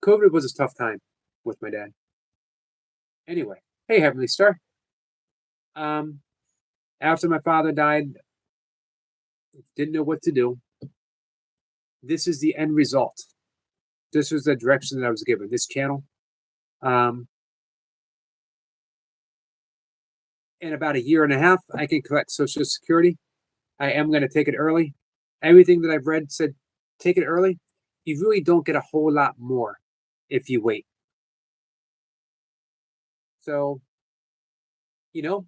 COVID was a tough time with my dad. Anyway, hey, Heavenly Star. Um, After my father died, didn't know what to do. This is the end result. This was the direction that I was given. This channel. Um, in about a year and a half, I can collect Social Security. I am going to take it early. Everything that I've read said take it early. You really don't get a whole lot more if you wait. So, you know,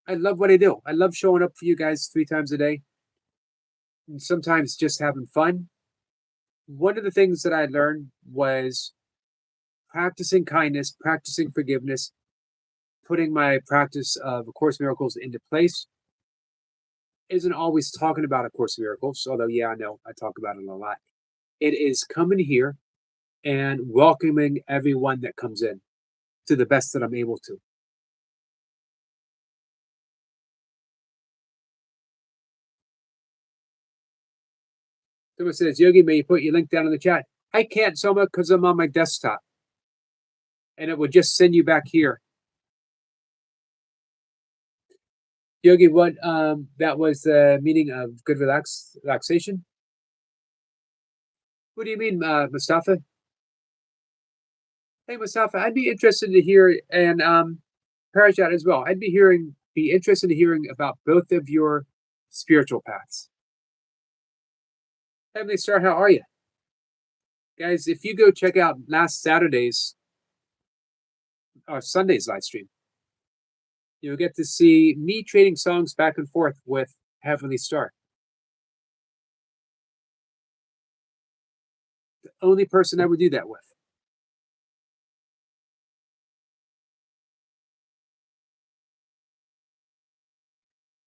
I love what I do. I love showing up for you guys 3 times a day and sometimes just having fun. One of the things that I learned was practicing kindness, practicing forgiveness, putting my practice of A Course in Miracles into place. Isn't always talking about A Course in Miracles, although, yeah, I know I talk about it a lot. It is coming here and welcoming everyone that comes in to the best that I'm able to. Someone says, Yogi, may you put your link down in the chat? I can't, Soma, because I'm on my desktop. And it would just send you back here. Yogi, what that was the meaning of good relaxation? What do you mean, Mustafa? Hey, Mustafa, I'd be interested to hear, and Parajat as well. Be interested in hearing about both of your spiritual paths. Heavenly Star, how are you? Guys, if you go check out last Saturday's or Sunday's live stream, you'll get to see me trading songs back and forth with Heavenly Star. only person I would do that with.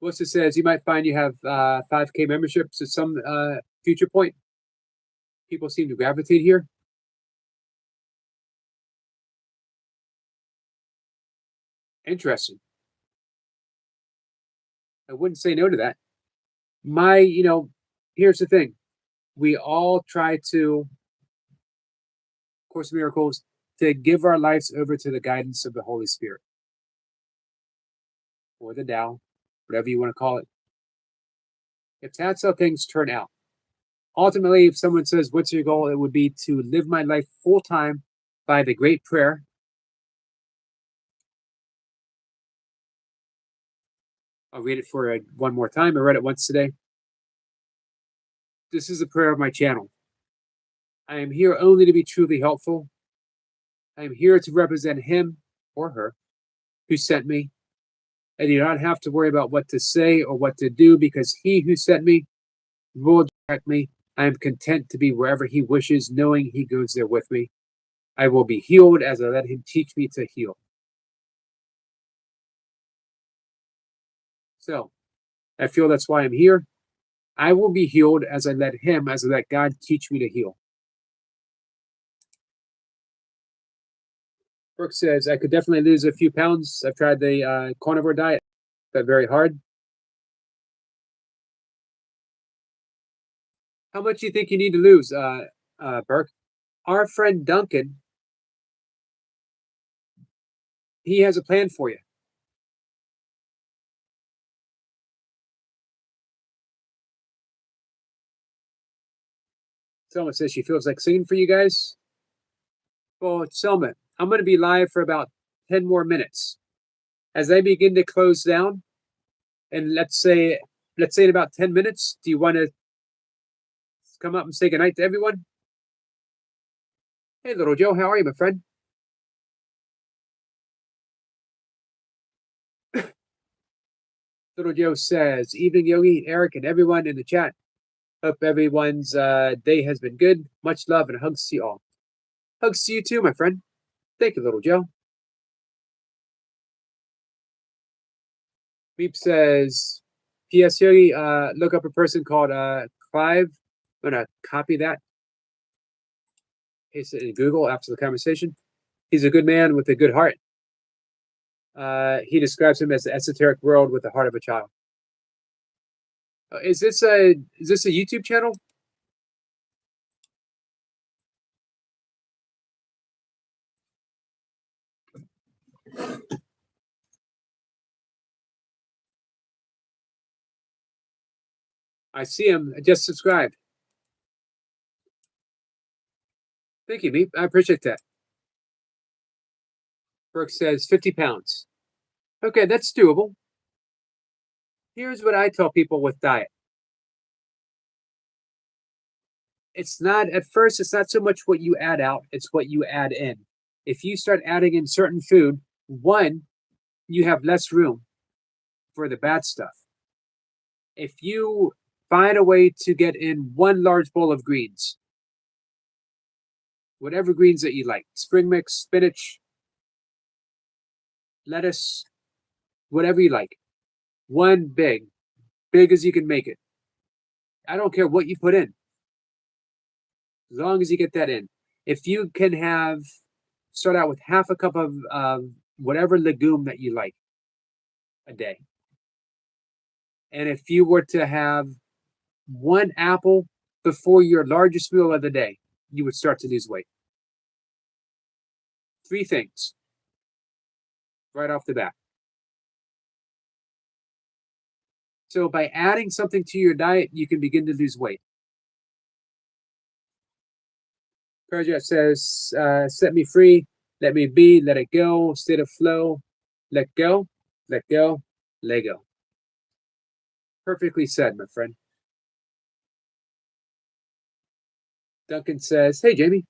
Melissa says you might find you have 5K memberships at some future point. People seem to gravitate here. Interesting. I wouldn't say no to that. Here's the thing. We all try to, Course of Miracles, to give our lives over to the guidance of the Holy Spirit or the Tao, whatever you want to call it. If that's how things turn out. Ultimately, if someone says, what's your goal? It would be to live my life full time by the great prayer. I'll read it for one more time. I read it once today. This is a prayer of my channel. I am here only to be truly helpful. I am here to represent him or her who sent me. I do not have to worry about what to say or what to do because he who sent me will direct me. I am content to be wherever he wishes, knowing he goes there with me. I will be healed as I let him teach me to heal. So, I feel that's why I'm here. I will be healed as I let God teach me to heal. Brooke says, I could definitely lose a few pounds. I've tried the carnivore diet, but very hard. How much do you think you need to lose, Burke? Our friend Duncan, he has a plan for you. Selma says she feels like singing for you guys. Well, Selma, I'm going to be live for about 10 more minutes. As I begin to close down, and let's say in about 10 minutes, do you want to come up and say goodnight to everyone? Hey, little Joe, how are you, my friend? Little Joe says, evening, Yogi, Eric, and everyone in the chat. Hope everyone's day has been good. Much love and hugs to you all. Hugs to you too, my friend. Thank you, little Joe. Beep says, P.S. Yogi, look up a person called Clive. I'm going to copy that. Paste it in Google after the conversation. He's a good man with a good heart. He describes him as the esoteric world with the heart of a child. Is this a YouTube channel? I see him. I just subscribed. Thank you, Meep. I appreciate that. Brooke says 50 pounds. Okay, that's doable. Here's what I tell people with diet. It's not so much what you add out, it's what you add in. If you start adding in certain food, one, you have less room for the bad stuff. If you find a way to get in one large bowl of greens, whatever greens that you like, spring mix, spinach, lettuce, whatever you like, one big as you can make it. I don't care what you put in, as long as you get that in. If you can start out with half a cup of whatever legume that you like a day. And if you were to have one apple before your largest meal of the day, you would start to lose weight. 3 things right off the bat. So by adding something to your diet, you can begin to lose weight. Project says, set me free, let me be, let it go, state of flow, let go, let go, let go. Perfectly said, my friend. Duncan says, hey, Jamie.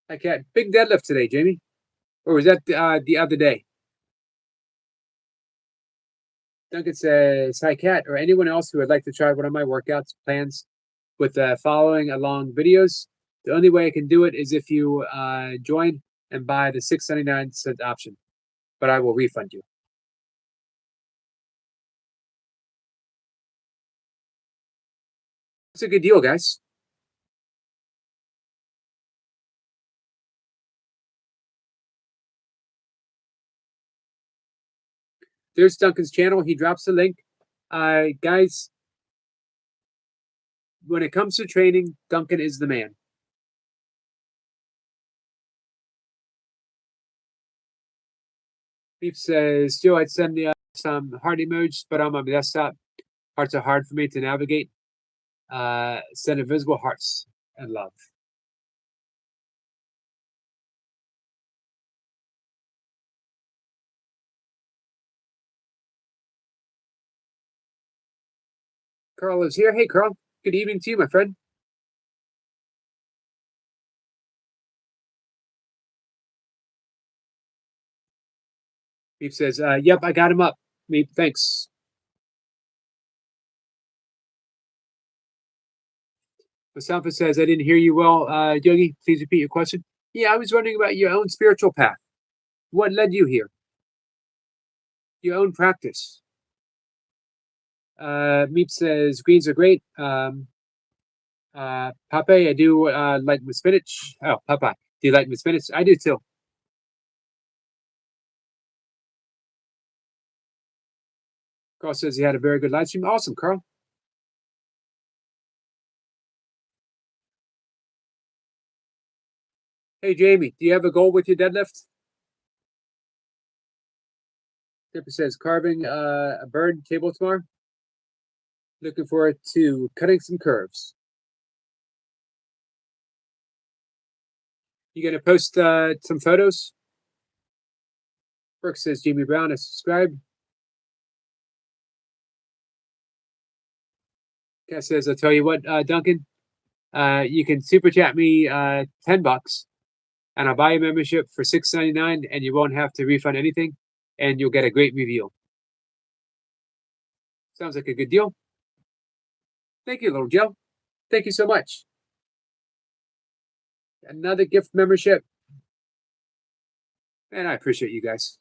Hi, Cat. Big deadlift today, Jamie. Or was that the other day? Duncan says, hi, Cat, or anyone else who would like to try one of my workouts plans with following along videos. The only way I can do it is if you join and buy the $6.99 option, but I will refund you. It's a good deal, guys. There's Duncan's channel. He drops the link. Guys, when it comes to training, Duncan is the man. Beef says, Joe, I'd send me some heart emojis, but on my desktop, hearts are hard for me to navigate. Send invisible hearts and love. Carl is here. Hey, Carl. Good evening to you, my friend. Beef says, yep, I got him up. Beef, thanks. Mustafa says, I didn't hear you well. Yogi, please repeat your question. Yeah, I was wondering about your own spiritual path. What led you here? Your own practice. Meep says, greens are great. Pape, I do like my spinach. Oh, Papa, do you like my spinach? I do too. Carl says he had a very good live stream. Awesome, Carl. Hey, Jamie, do you have a goal with your deadlift? Tipper says carving a bird table tomorrow. Looking forward to cutting some curves. You gonna post some photos? Brooke says Jamie Brown is subscribed. Kat says, I'll tell you what, Duncan, you can super chat me $10 and I'll buy a membership for $6.99 and you won't have to refund anything and you'll get a great review. Sounds like a good deal. Thank you, little Joe. Thank you so much. Another gift membership. And I appreciate you guys.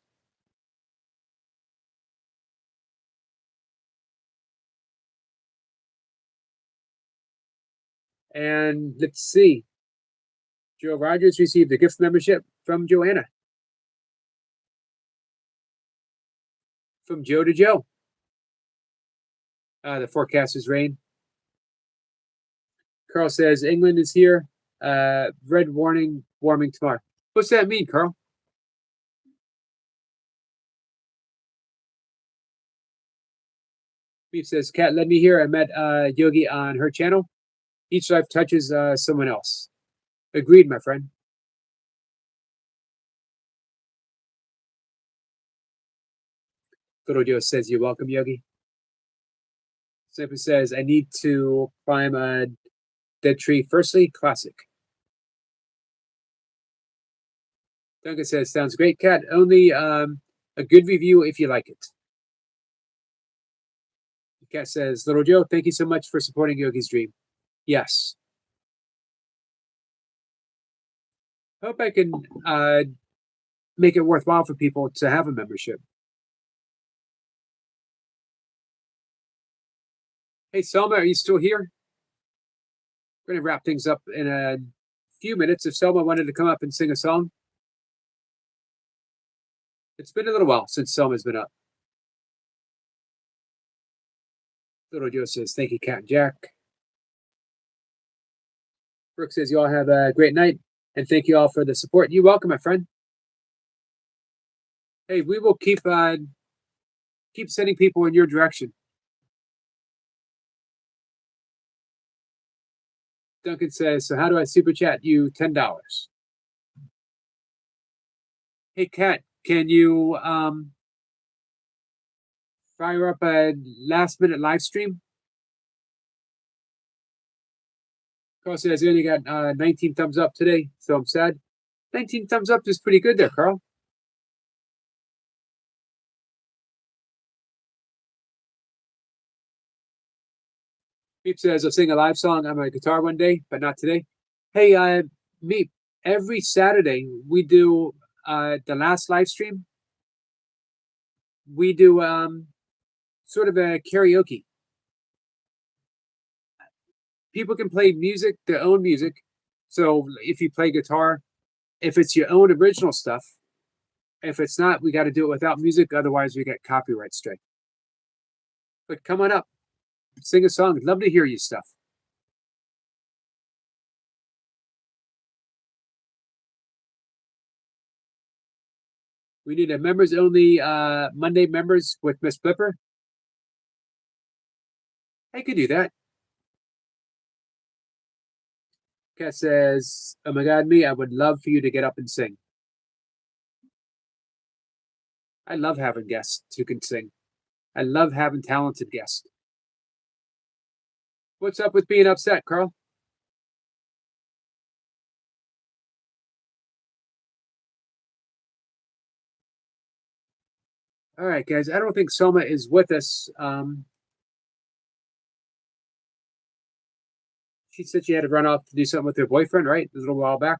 And let's see. Joe Rogers received a gift membership from Joanna. From Joe to Joe. The forecast is rain. Carl says England is here. Red warning, warming tomorrow. What's that mean, Carl? Beef says, Kat, let me hear. I met Yogi on her channel. Each life touches someone else. Agreed, my friend. Little Joe says, you're welcome, Yogi. Simply says, I need to climb a dead tree. Firstly, classic. Duncan says, sounds great, Kat. Only a good review if you like it. Kat says, Little Joe, thank you so much for supporting Yogi's dream. Yes. Hope I can make it worthwhile for people to have a membership. Hey, Selma, are you still here? We're going to wrap things up in a few minutes. If Selma wanted to come up and sing a song. It's been a little while since Selma's been up. Little Joe says, thank you, Cat and Jack. Brooke says, you all have a great night. And thank you all for the support. You're welcome, my friend. Hey, we will keep sending people in your direction. Duncan says, so how do I super chat you $10? Hey, Kat, can you fire up a last minute live stream? Carl says, I only got 19 thumbs up today, so I'm sad. 19 thumbs up is pretty good there, Carl. Peep says, I'll sing a live song on my guitar one day, but not today. Hey, me, every Saturday we do the last live stream. We do sort of a karaoke. People can play music, their own music. So if you play guitar, if it's your own original stuff, if it's not, we got to do it without music. Otherwise, we get copyright strike. But come on up, sing a song. I'd love to hear you stuff. We need a members only Monday members with Miss Flipper. I could do that. Kat says, "Oh my God, me! I would love for you to get up and sing. I love having guests who can sing. I love having talented guests." What's up with being upset, Carl? All right, guys. I don't think Soma is with us. She said she had to run off to do something with her boyfriend, right? A little while back.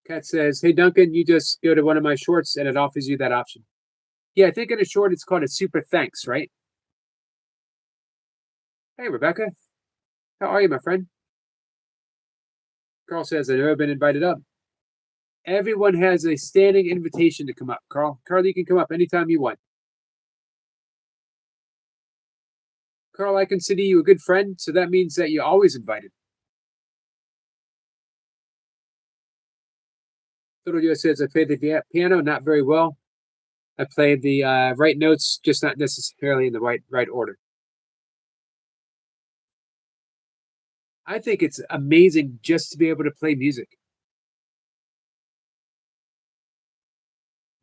Kat says, "Hey Duncan, you just go to one of my shorts and it offers you that option." Yeah, I think in a short it's called a super thanks, right? Hey Rebecca, how are you, my friend? Carl says, "I've never been invited up." Everyone has a standing invitation to come up. Carl, you can come up anytime you want. Carl, I consider you a good friend, so that means that you're always invited. Little Joe says, "I played the piano not very well. I played the right notes, just not necessarily in the right order." I think it's amazing just to be able to play music.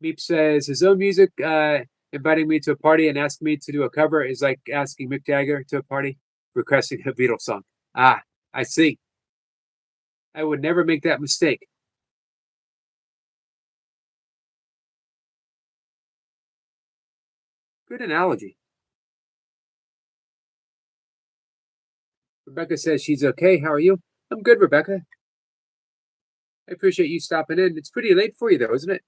Meep says his own music, inviting me to a party and asking me to do a cover is like asking Mick Jagger to a party, requesting a Beatles song. Ah, I see. I would never make that mistake. Good analogy. Rebecca says she's okay. How are you? I'm good, Rebecca. I appreciate you stopping in. It's pretty late for you, though, isn't it?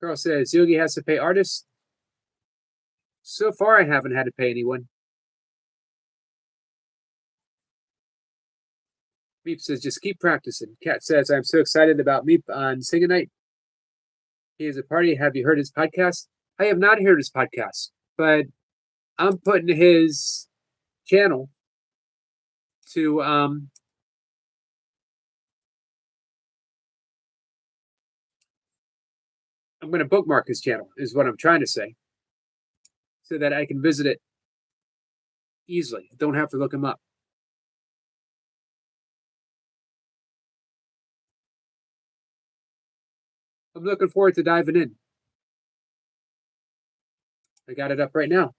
Carl says Yogi has to pay artists. So far, I haven't had to pay anyone. Meep says just keep practicing. Kat says I'm so excited about Meep on singing night. He has a party. Have you heard his podcast? I have not heard his podcast, but I'm putting his channel to I'm going to bookmark his channel is what I'm trying to say, so that I can visit it easily. I don't have to look him up. I'm looking forward to diving in. I got it up right now.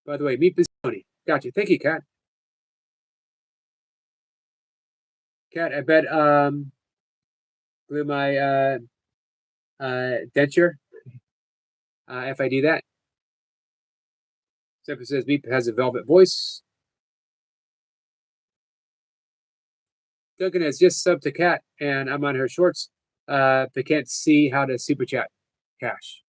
By the way, meet Tony. Gotcha. Thank you, Kat. Kat, I bet glue my denture if I do that. Except it says Meep has a velvet voice. Duncan has just subbed to Kat, and I'm on her shorts. They can't see how to super chat cash.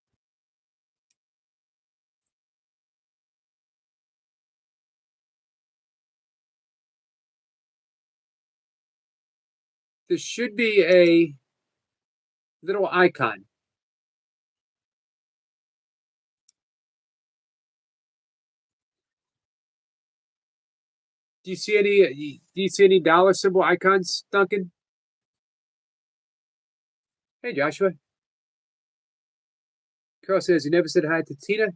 There should be a little icon. Do you see any? Do you see any dollar symbol icons, Duncan? Hey, Joshua. Carl says you never said hi to Tina.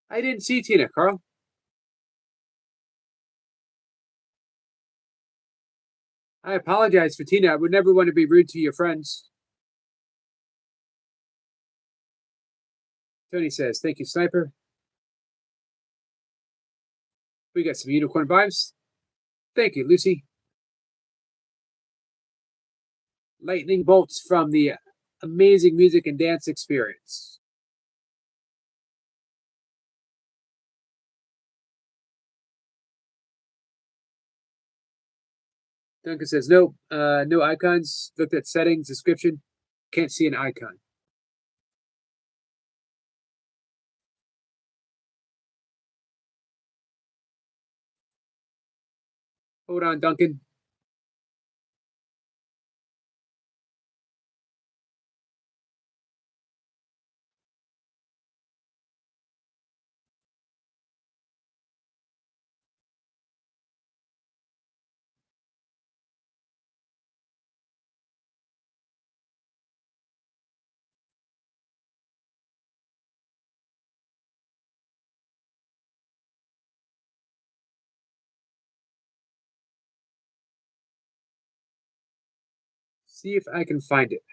I didn't see Tina, Carl. I apologize for Tina. I would never want to be rude to your friends. Tony says, "Thank you, Sniper." We got some unicorn vibes. Thank you, Lucy. lightning bolts from the amazing music and dance experience. Duncan says, nope, no icons. Looked at settings, description, can't see an icon. Hold on, Duncan. See if I can find it.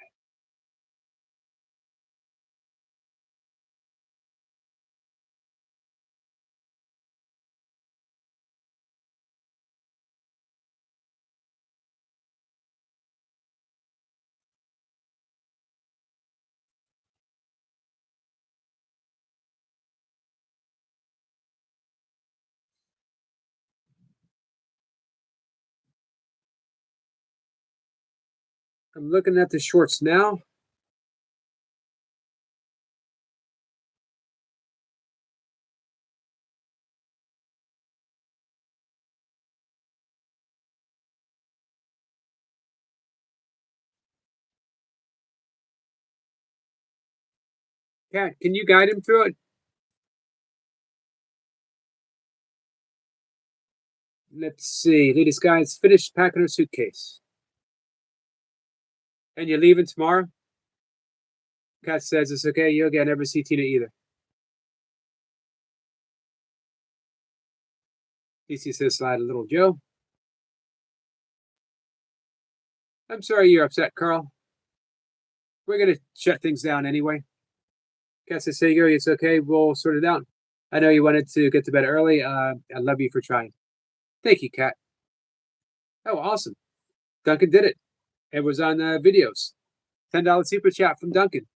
I'm looking at the shorts now. Kat, can you guide him through it? Let's see. Latest guy's finished packing her suitcase. And you're leaving tomorrow? Kat says it's okay. You'll get never see Tina either. DC says slide a little Joe. I'm sorry you're upset, Carl. We're gonna shut things down anyway. Kat says, hey, Gary, it's okay. We'll sort it out. I know you wanted to get to bed early. I love you for trying. Thank you, Kat. Oh, awesome. Duncan did it. It was on videos. $10 super chat from Duncan.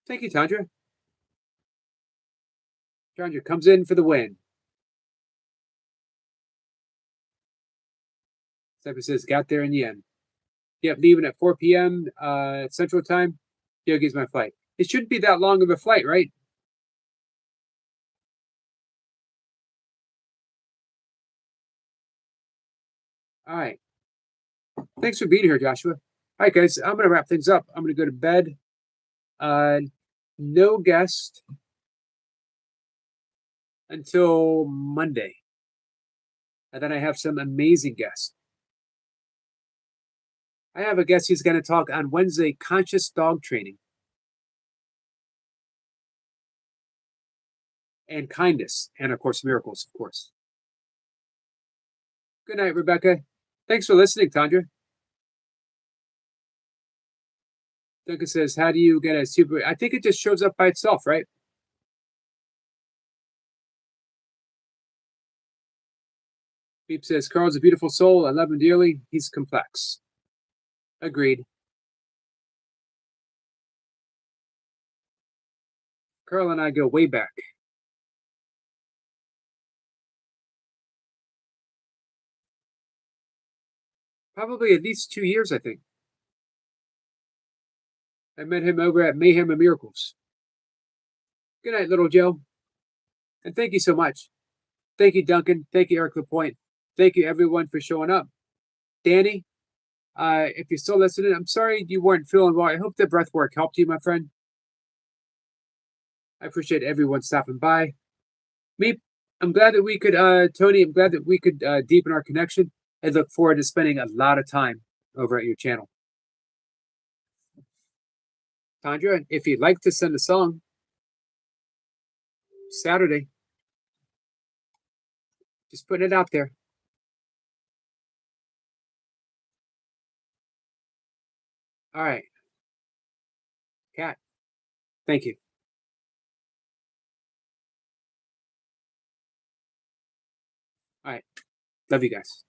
Thank you, Tandra. Tandra comes in for the win. Cypher says, got there in the end. Yep, leaving at 4 p.m. Central Time. Yogi's my flight. It shouldn't be that long of a flight, right? All right. Thanks for being here, Joshua. All right, guys, I'm going to wrap things up. I'm going to go to bed. No guest until Monday. And then I have some amazing guests. I have a guest who's going to talk on Wednesday, conscious dog training and kindness, and of course, miracles, of course. Good night, Rebecca. Thanks for listening, Tandra. Duncan says, how do you get a super? I think it just shows up by itself, right? Beep says, Carl's a beautiful soul. I love him dearly. He's complex. Agreed. Carl and I go way back. Probably at least 2 years, I think. I met him over at Mayhem and Miracles. Good night, little Joe. And thank you so much. Thank you, Duncan. Thank you, Eric Lapointe. Thank you, everyone, for showing up. Danny, if you're still listening, I'm sorry you weren't feeling well. I hope the breath work helped you, my friend. I appreciate everyone stopping by. Me, I'm glad that we could, Tony, I'm glad that we could deepen our connection and look forward to spending a lot of time over at your channel. Tandra, if you'd like to send a song, Saturday, just putting it out there. All right. Kat, thank you. All right. Love you guys.